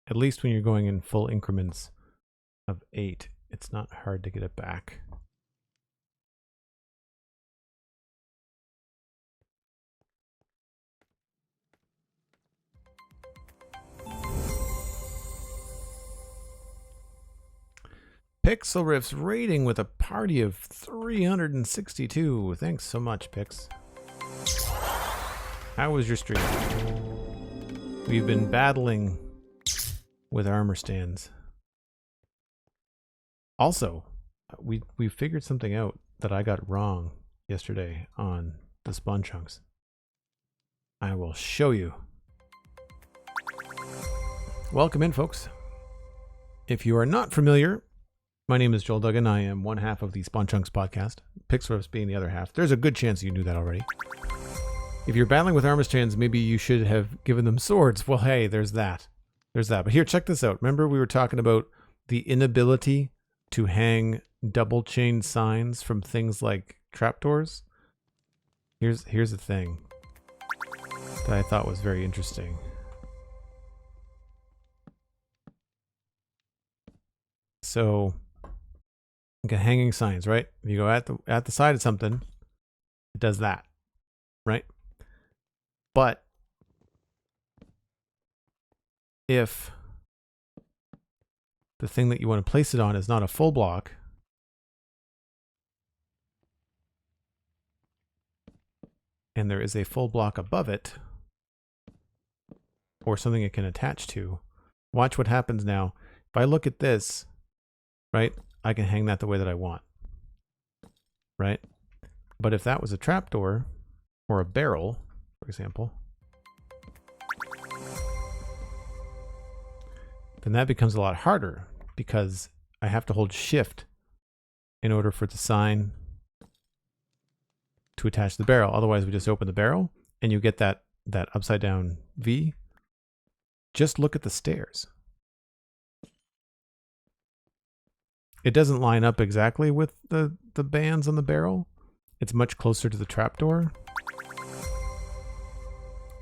At least when you're going in full increments of 8, it's not hard to get it back. Pixel Riff's rating with a party of 362. Thanks so much, Pix. How was your stream? We've been battling with armor stands. Also, we figured something out that I got wrong yesterday on the spawn chunks. I will show you. Welcome in, folks. If you are not familiar, my name is Joel Duggan. I am one half of the Spawn Chunks podcast, Pixelriffs being the other half. There's a good chance you knew that already. If you're battling with armor stands, maybe you should have given them swords. Well, hey, there's that. There's that. But here, check this out. Remember we were talking about the inability to hang double chain signs from things like trapdoors? Here's a thing that I thought was very interesting. So, okay, hanging signs, right? If you go at the side of something, it does that, right? But if the thing that you want to place it on is not a full block, and there is a full block above it, or something it can attach to, watch what happens now. If I look at this, right, I can hang that the way that I want, right? But if that was a trapdoor or a barrel, for example, then that becomes a lot harder because I have to hold shift in order for the sign to attach the barrel. Otherwise, we just open the barrel and you get that upside down V. Just look at the stairs. It doesn't line up exactly with the bands on the barrel. It's much closer to the trapdoor.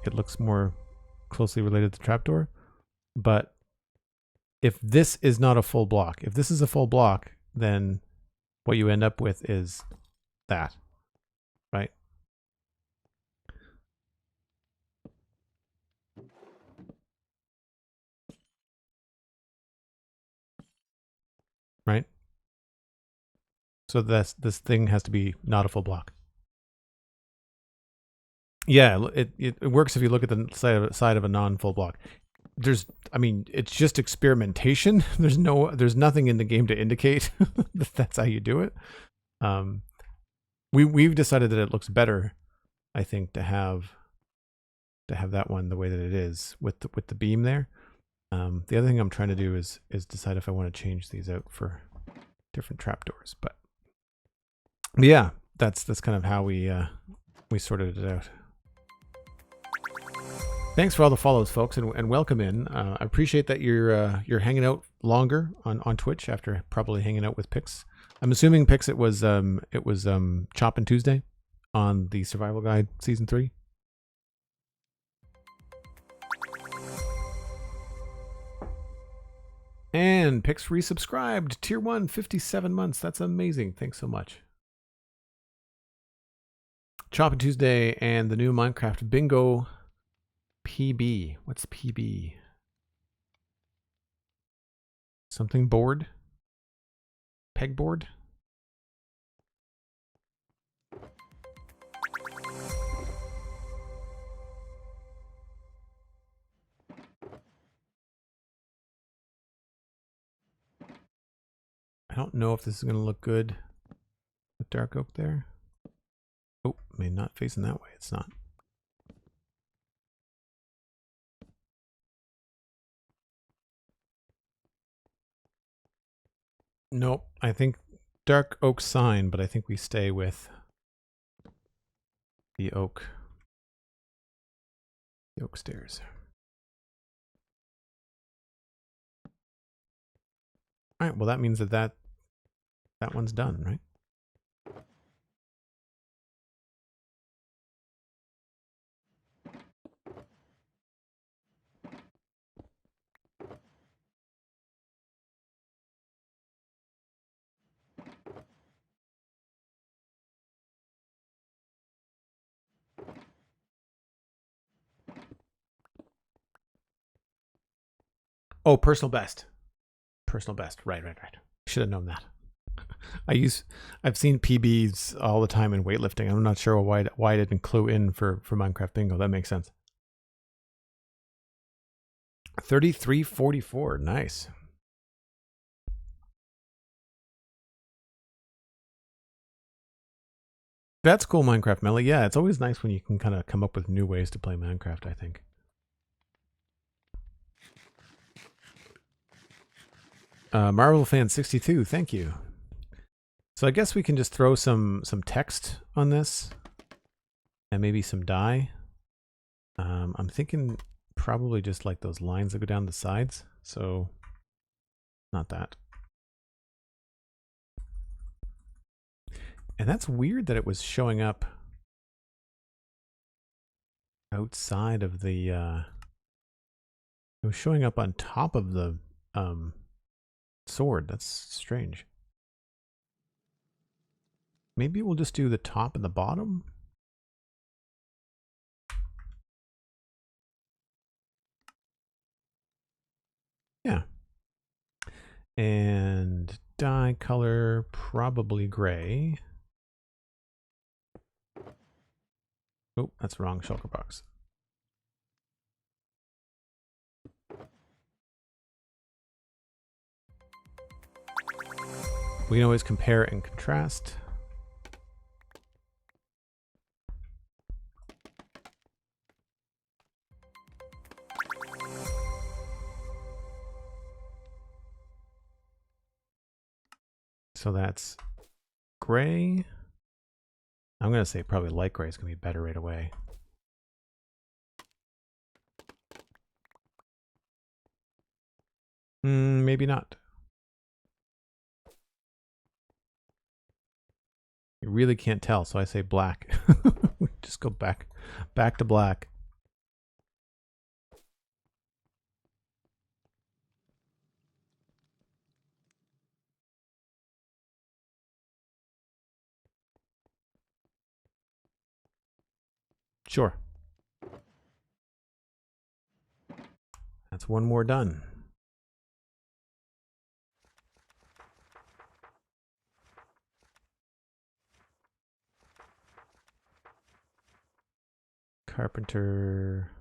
It looks more closely related to trapdoor. But if this is not a full block, if this is a full block, then what you end up with is that, right? Right? So this thing has to be not a full block. Yeah, it works if you look at the side of a non-full block. I mean, it's just experimentation. There's nothing in the game to indicate that that's how you do it. We've decided that it looks better, I think, to have that one the way that it is with the beam there. The other thing I'm trying to do is decide if I want to change these out for different trapdoors. But yeah, that's kind of how we sorted it out. Thanks for all the follows, folks, and welcome in. I appreciate that you're hanging out longer on Twitch after probably hanging out with Pix. I'm assuming Pix it was Choppin' Tuesday on the Survival Guide Season 3. And Pix resubscribed, Tier 1, 57 months. That's amazing. Thanks so much. Choppin' Tuesday and the new Minecraft Bingo PB. What's PB? Something board? Pegboard? don't know if this is going to look good with dark oak there. Oh, maybe not facing that way. It's not. Nope. I think dark oak sign, but I think we stay with the oak stairs. All right. Well, that means that one's done, right? Oh, personal best. Personal best. Right. Should have known that. I've seen PBs all the time in weightlifting. I'm not sure why I didn't clue in for Minecraft Bingo. That makes sense. 3344. Nice. That's cool, Minecraft Melly. Yeah, it's always nice when you can kind of come up with new ways to play Minecraft, I think. Marvel Fan 62, thank you. So I guess we can just throw some text on this and maybe some dye. I'm thinking probably just like those lines that go down the sides. So not that. And that's weird that it was showing up outside of the, it was showing up on top of the sword. That's strange. Maybe we'll just do the top and the bottom. Yeah. And dye color, probably gray. Oh, that's wrong shulker box. We can always compare and contrast. So that's gray. I'm going to say probably light gray is going to be better right away. Maybe not. You really can't tell, so I say black. Just go back to black. Sure. That's one more done. Carpenter.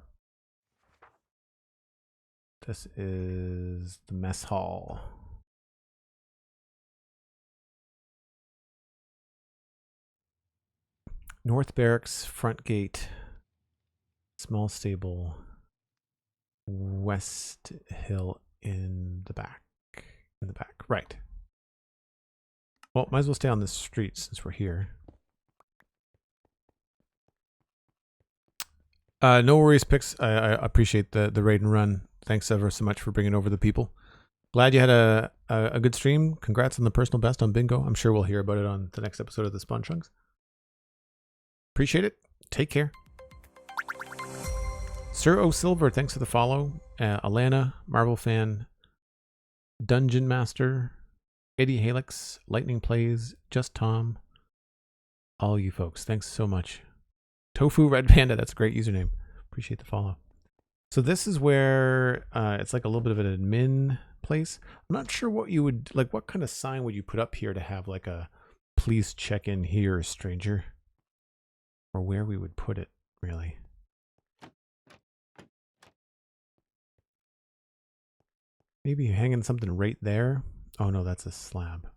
This is the mess hall. North Barracks, front gate, small stable, Westhill in the back. Right. Well, might as well stay on the street since we're here. No worries, Pix. I appreciate the raid and run. Thanks ever so much for bringing over the people. Glad you had a good stream. Congrats on the personal best on Bingo. I'm sure we'll hear about it on the next episode of the Spawn Chunks. Appreciate it. Take care. Sir O Silver, thanks for the follow. Alana, Marvel Fan, Dungeon Master, Eddie Halix, Lightning Plays, Just Tom. All you folks, thanks so much. Tofu Red Panda, that's a great username. Appreciate the follow. So this is where it's like a little bit of an admin place. I'm not sure what you would, like what kind of sign would you put up here to have like a please check in here, stranger? Or where we would put it, really. Maybe hanging something right there. Oh no, that's a slab.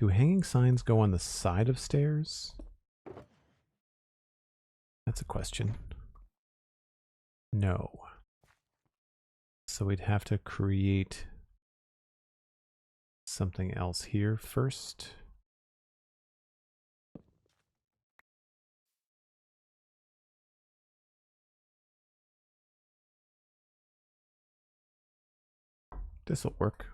Do hanging signs go on the side of stairs? That's a question. No. So we'd have to create something else here first. This'll work.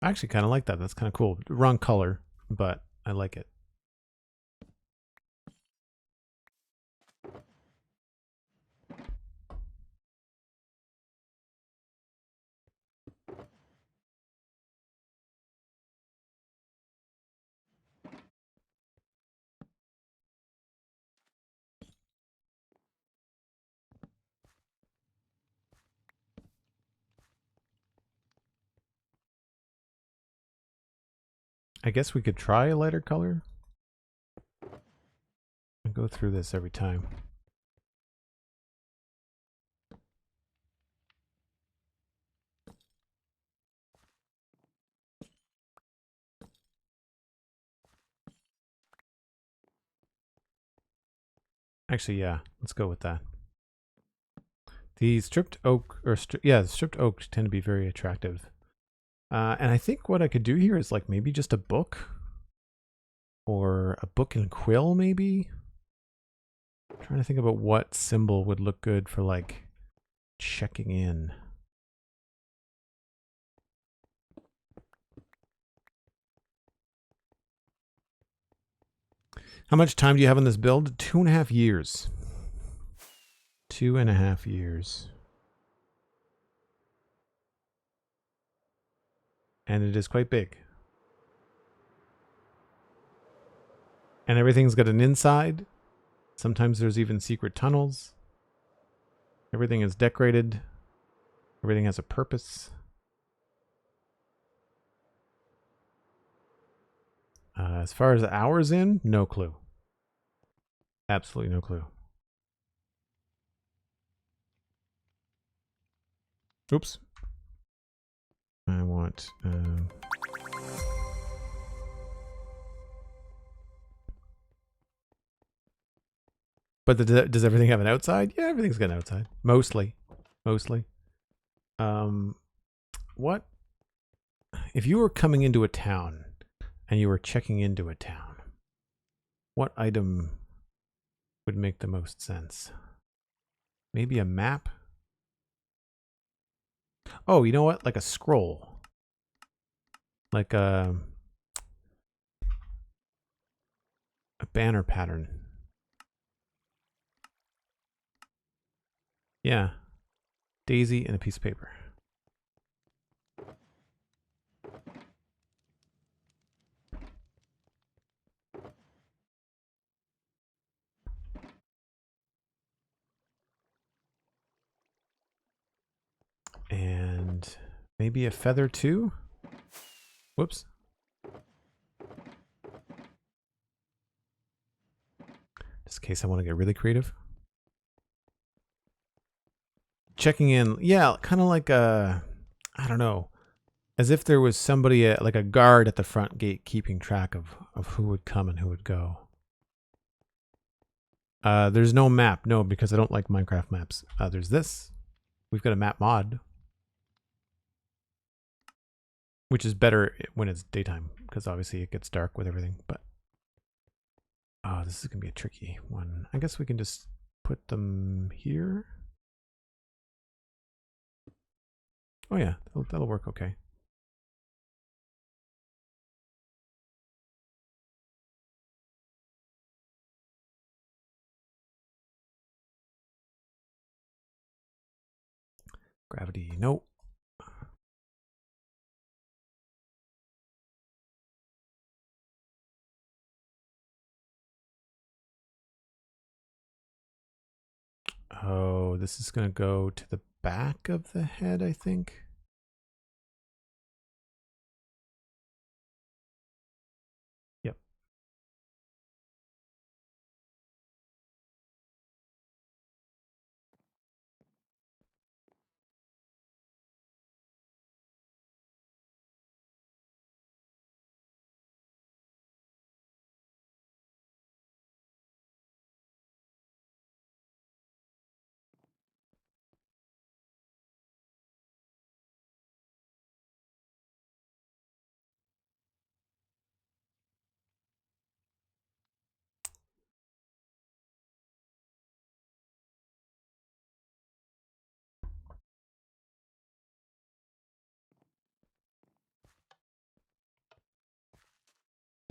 I actually kind of like that. That's kind of cool. Wrong color, but I like it. I guess we could try a lighter color. I go through this every time. Actually, yeah, let's go with that. The stripped oak, or the stripped oak tend to be very attractive. And I think what I could do here is like maybe just a book. Or a book and quill, maybe? I'm trying to think about what symbol would look good for like checking in. How much time do you have on this build? 2.5 years. 2.5 years. And it is quite big. And everything's got an inside. Sometimes there's even secret tunnels. Everything is decorated. Everything has a purpose. As far as hours in, no clue. Absolutely no clue. Oops. I want... But does everything have an outside? Yeah, everything's got an outside. Mostly. What? If you were coming into a town and you were checking into a town, what item would make the most sense? Maybe a map? Oh, you know what? Like a scroll. Like a banner pattern. Yeah. Daisy and a piece of paper. And maybe a feather too? Whoops. Just in case I want to get really creative. Checking in, yeah, kind of like a, I don't know, as if there was somebody, like a guard at the front gate keeping track of who would come and who would go. There's no map, no, because I don't like Minecraft maps. There's this. We've got a map mod, which is better when it's daytime, because obviously it gets dark with everything, but oh, this is going to be a tricky one. I guess we can just put them here. Oh yeah, that'll work okay. Gravity, nope. Oh, this is going to go to the back of the head, I think.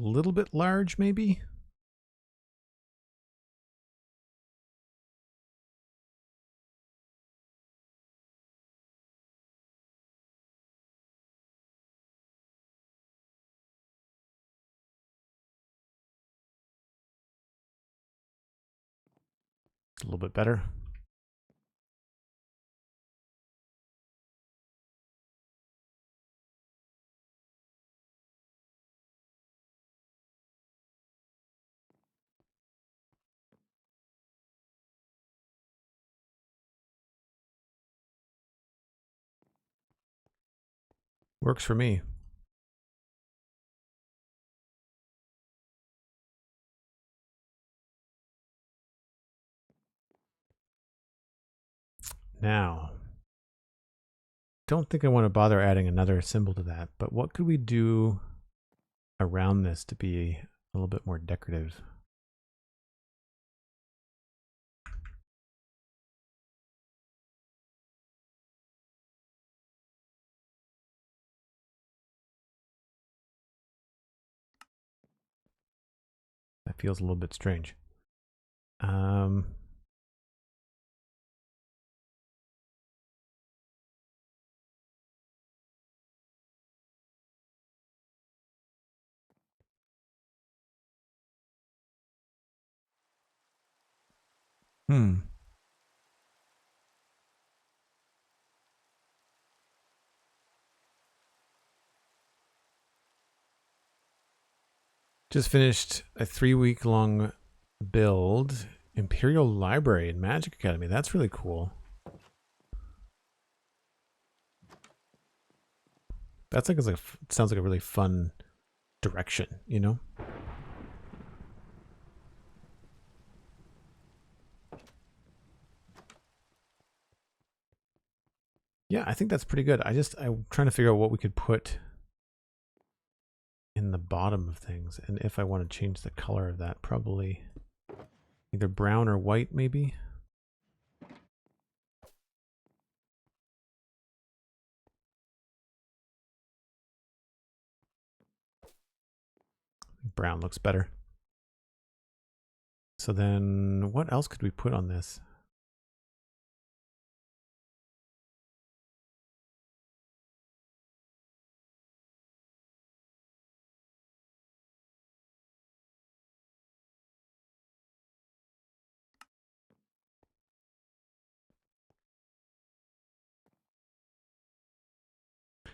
little bit large, maybe. A little bit better. Works for me. Now, don't think I want to bother adding another symbol to that, but what could we do around this to be a little bit more decorative? That feels a little bit strange. Just finished a 3-week-long build, Imperial Library and Magic Academy. That's really cool. That's like, sounds like a really fun direction, you know? Yeah, I think that's pretty good. I'm trying to figure out what we could put in the bottom of things, and if I want to change the color of that, probably either brown or white, maybe. Brown looks better. So then what else could we put on this?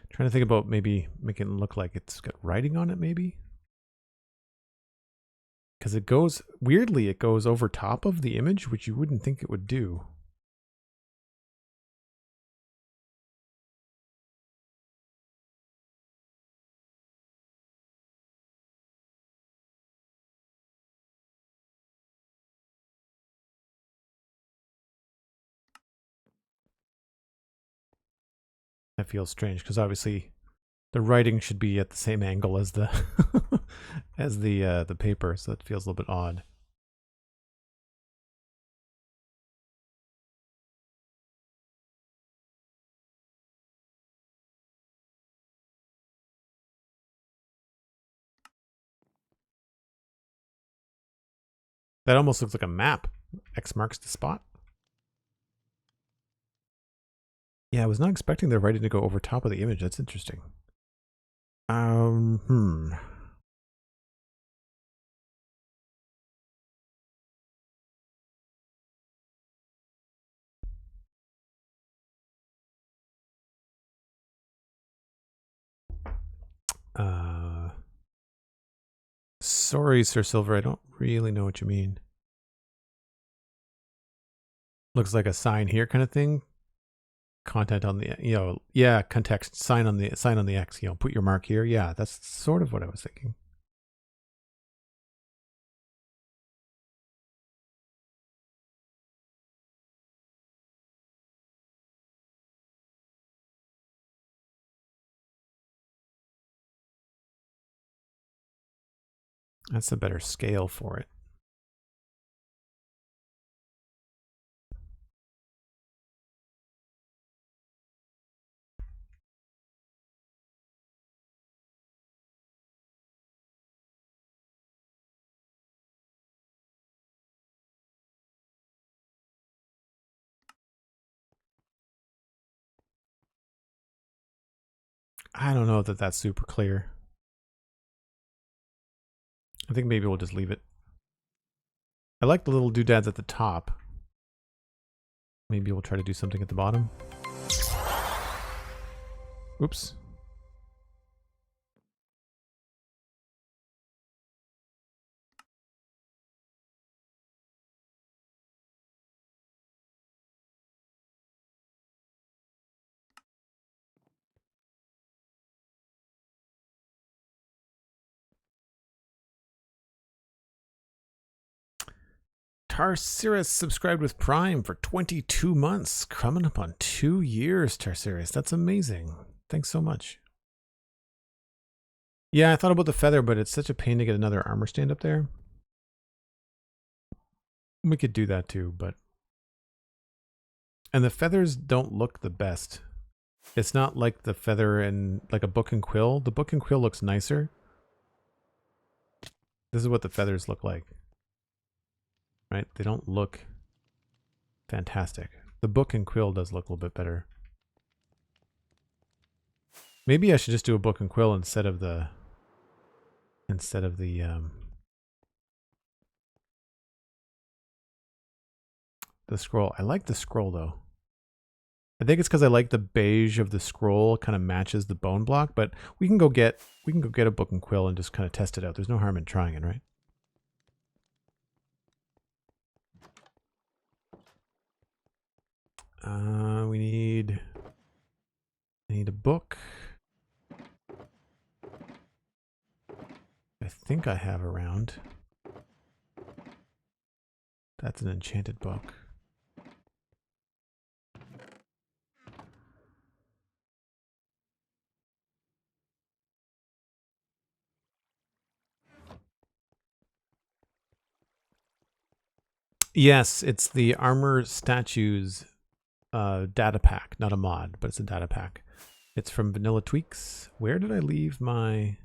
Trying to think about maybe making it look like it's got writing on it, maybe. Because it goes, weirdly, it goes over top of the image, which you wouldn't think it would do. That feels strange because obviously the writing should be at the same angle as the as the paper, so that feels a little bit odd. That almost looks like a map. X marks the spot. Yeah, I was not expecting the writing to go over top of the image. That's interesting. Hmm. Sorry, Sir Silver, I don't really know what you mean. Looks like a sign here kind of thing. Content on the, yeah, context, sign on the X, put your mark here. Yeah, that's sort of what I was thinking. That's a better scale for it. I don't know that that's super clear. I think maybe we'll just leave it. I like the little doodads at the top. Maybe we'll try to do something at the bottom. Oops. Tarsiris subscribed with Prime for 22 months. Coming up on 2 years, Tarsiris. That's amazing. Thanks so much. Yeah, I thought about the feather, but it's such a pain to get another armor stand up there. We could do that too, but... And the feathers don't look the best. It's not like the feather in like a book and quill. The book and quill looks nicer. This is what the feathers look like. Right? They don't look fantastic. The book and quill does look a little bit better. Maybe I should just do a book and quill instead of the scroll. I like the scroll though. I think it's because I like the beige of the scroll. It kind of matches the bone block, but we can go get a book and quill and just kind of test it out. There's no harm in trying it, right? We need a book. I think I have around. That's an enchanted book. Yes, it's the Armor Statues data pack, not a mod, but it's a data pack. It's from Vanilla Tweaks. Where did I leave my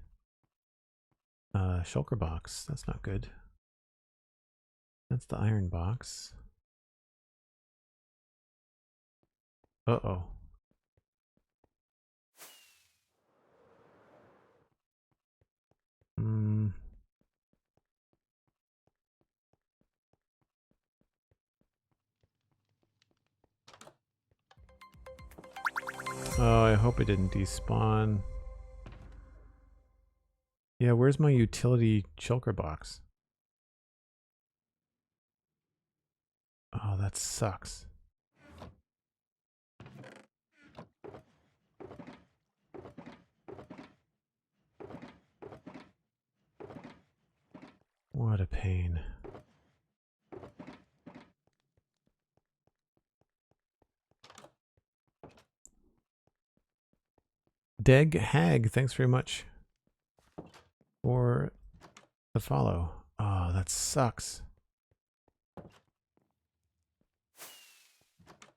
shulker box? That's not good. That's the iron box. Uh-oh. Oh, I hope it didn't despawn. Yeah, where's my utility shulker box? Oh, that sucks. What a pain. Deg Hag, thanks very much for the follow. Oh, that sucks.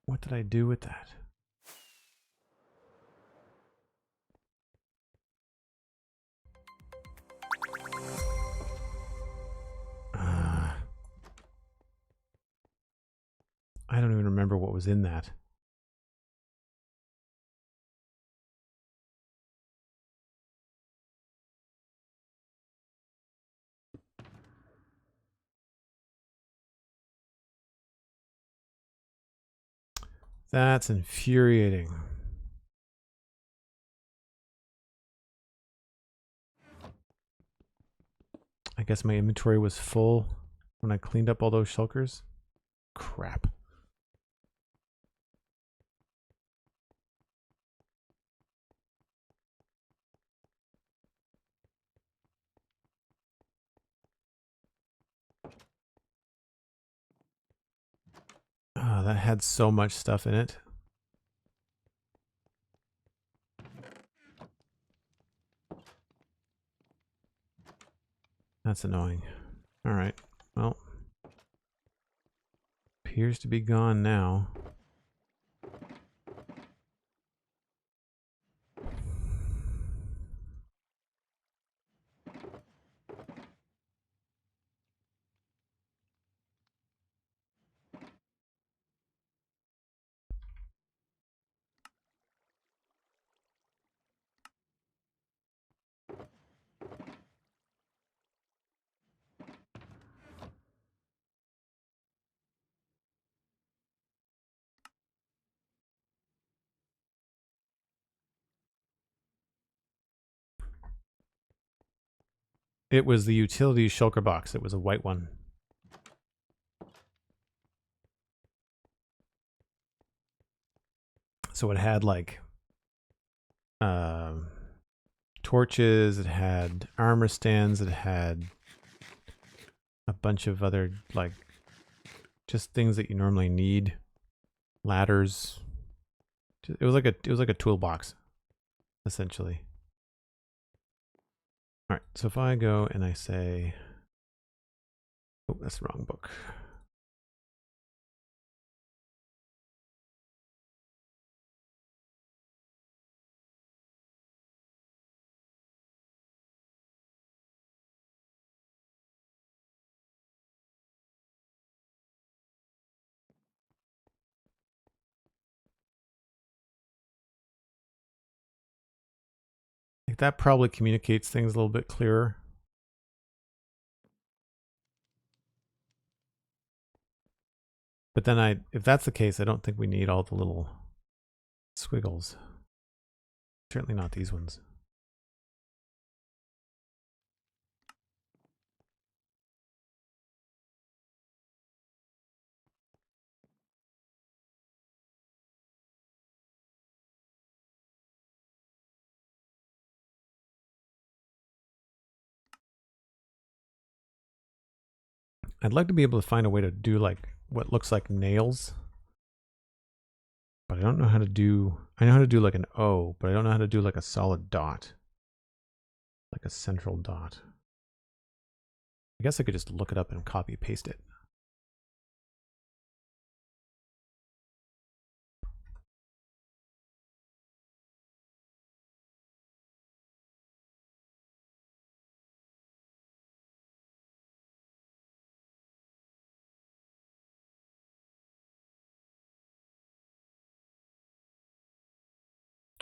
What did I do with that? I don't even remember what was in that. That's infuriating. I guess my inventory was full when I cleaned up all those shulkers. Crap. Oh, that had so much stuff in it. That's annoying. All right. Well, appears to be gone now. It was the utility shulker box. It was a white one. So it had like torches, it had armor stands, it had a bunch of other like just things that you normally need. Ladders. It was like a toolbox, essentially. All right, so if I go and I say, oh, that's the wrong book. Like that probably communicates things a little bit clearer. But then if that's the case, I don't think we need all the little squiggles. Certainly not these ones. I'd like to be able to find a way to do like what looks like nails. But I don't know how to do, I know how to do like an O, but I don't know how to do like a solid dot. Like a central dot. I guess I could just look it up and copy paste it.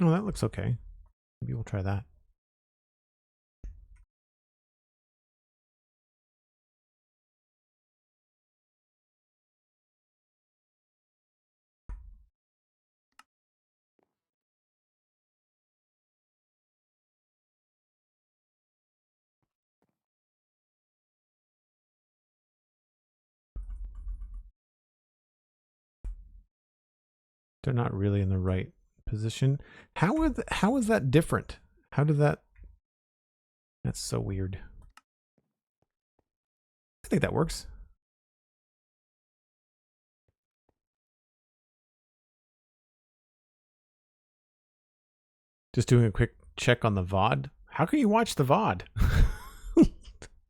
Oh, that looks okay. Maybe we'll try that. They're not really in the right position. How is that different? How did that? That's so weird. I think that works. Just doing a quick check on the VOD. How can you watch the VOD?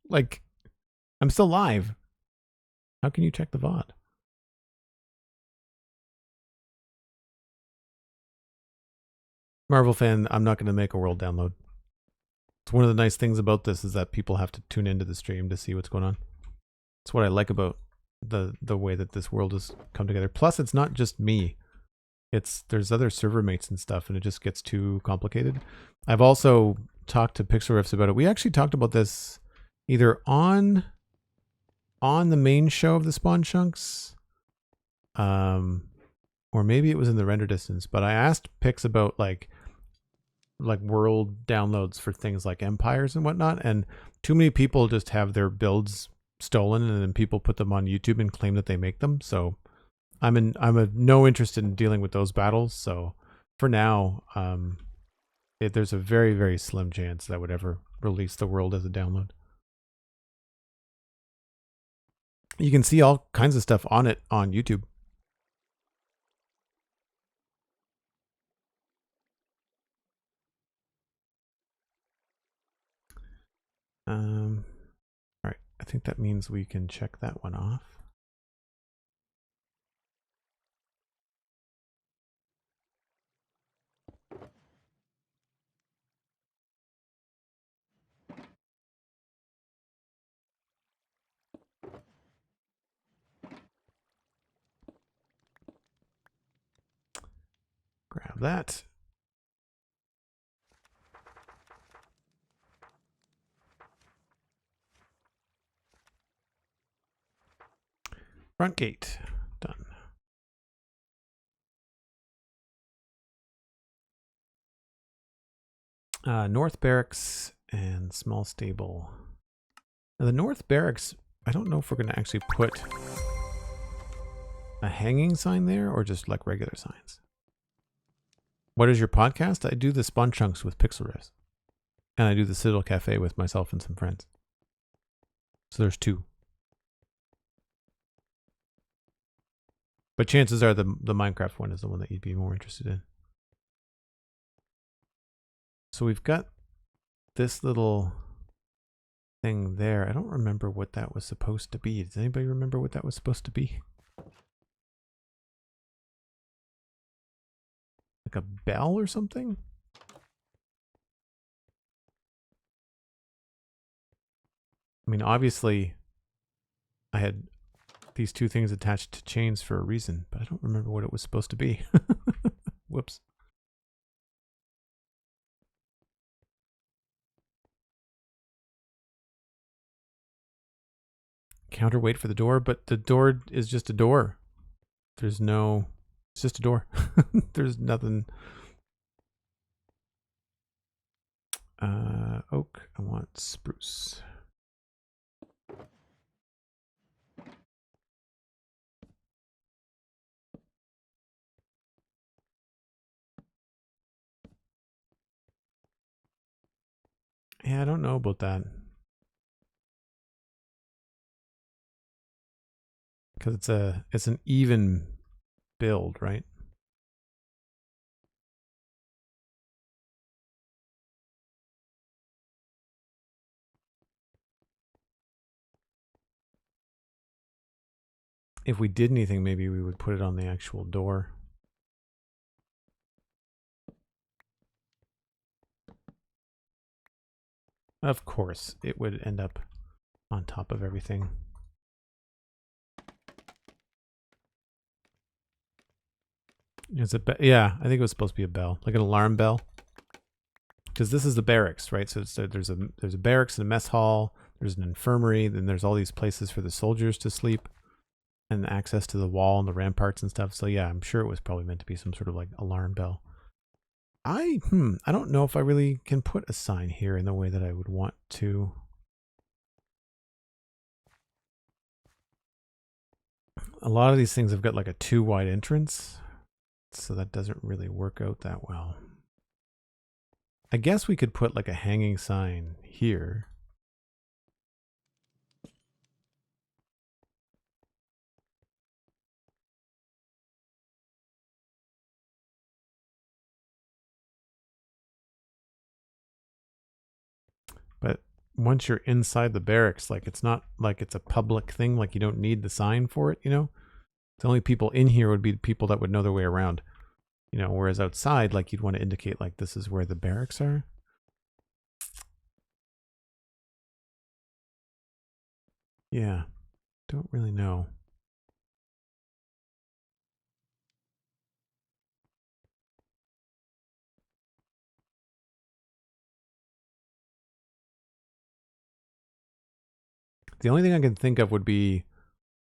Like, I'm still live. How can you check the VOD? Marvel fan, I'm not going to make a world download. It's one of the nice things about this is that people have to tune into the stream to see what's going on. It's what I like about the way that this world has come together. Plus, it's not just me. There's other server mates and stuff, and it just gets too complicated. I've also talked to Pixel Riffs about it. We actually talked about this either on the main show of the Spawn Chunks, or maybe it was in the render distance. But I asked Pix about like world downloads for things like empires and whatnot, and too many people just have their builds stolen, and then people put them on YouTube and claim that they make them. So I'm no interest in dealing with those battles. So for now, there's a very, very slim chance that I would ever release the world as a download. You can see all kinds of stuff on it on YouTube. All right, I think that means we can check that one off. Grab that. Front gate, done. North barracks and small stable. Now the North Barracks, I don't know if we're going to actually put a hanging sign there or just like regular signs. What is your podcast? I do the Spawn Chunks with Pixel Riffs. And I do the Citadel Cafe with myself and some friends. So there's 2. But chances are the Minecraft one is the one that you'd be more interested in. So we've got this little thing there. I don't remember what that was supposed to be. Does anybody remember what that was supposed to be? Like a bell or something? I mean, obviously, I had these 2 things attached to chains for a reason, but I don't remember what it was supposed to be. Whoops. Counterweight for the door, but the door is just a door. There's no... It's just a door. There's nothing... Oak. I want spruce. Yeah, I don't know about that. Because it's an even build, right? If we did anything, maybe we would put it on the actual door. Of course, it would end up on top of everything. It's yeah, I think it was supposed to be a bell, like an alarm bell. Because this is the barracks, right? So there's a barracks and a mess hall. There's an infirmary. Then there's all these places for the soldiers to sleep, and access to the wall and the ramparts and stuff. So yeah, I'm sure it was probably meant to be some sort of like alarm bell. I don't know if I really can put a sign here in the way that I would want to. A lot of these things have got like a 2 wide entrance, so that doesn't really work out that well. I guess we could put like a hanging sign here. But once you're inside the barracks, like it's not like it's a public thing, like you don't need the sign for it, you know? The only people in here would be the people that would know their way around. You know, whereas outside, like you'd want to indicate like this is where the barracks are. Yeah, don't really know. The only thing I can think of would be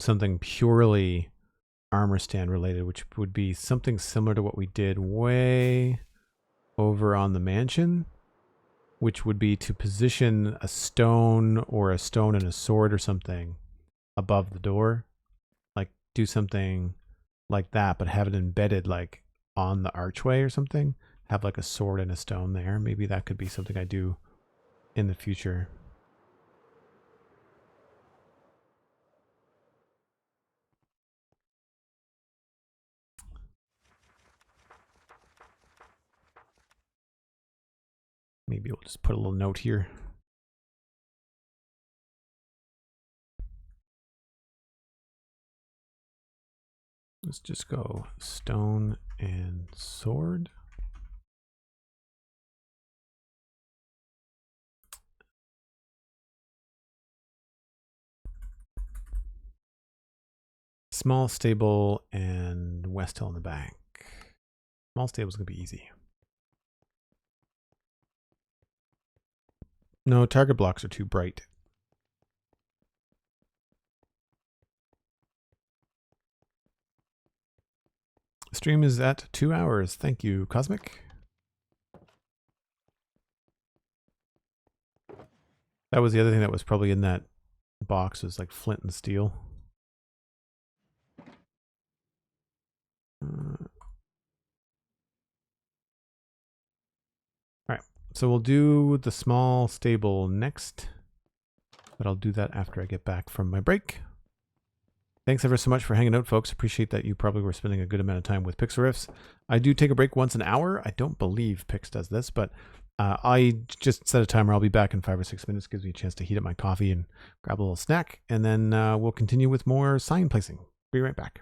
something purely armor stand related, which would be something similar to what we did way over on the mansion, which would be to position a stone or a stone and a sword or something above the door. Like do something like that, but have it embedded like on the archway or something. Have like a sword and a stone there. Maybe that could be something I do in the future. Maybe we'll just put a little note here. Let's just go stone and sword. Small stable and Westhill in the back. Small stable is going to be easy. No, target blocks are too bright. Stream is at 2 hours. Thank you, Cosmic. That was the other thing that was probably in that box, was like flint and steel. Alright, so we'll do the small stable next, but I'll do that after I get back from my break. Thanks ever so much for hanging out, folks. Appreciate that you probably were spending a good amount of time with Pixariffs. I do take a break once an hour. I don't believe Pix does this, but I just set a timer. I'll be back in 5 or 6 minutes. Gives me a chance to heat up my coffee and grab a little snack, and then we'll continue with more sign placing. Be right back.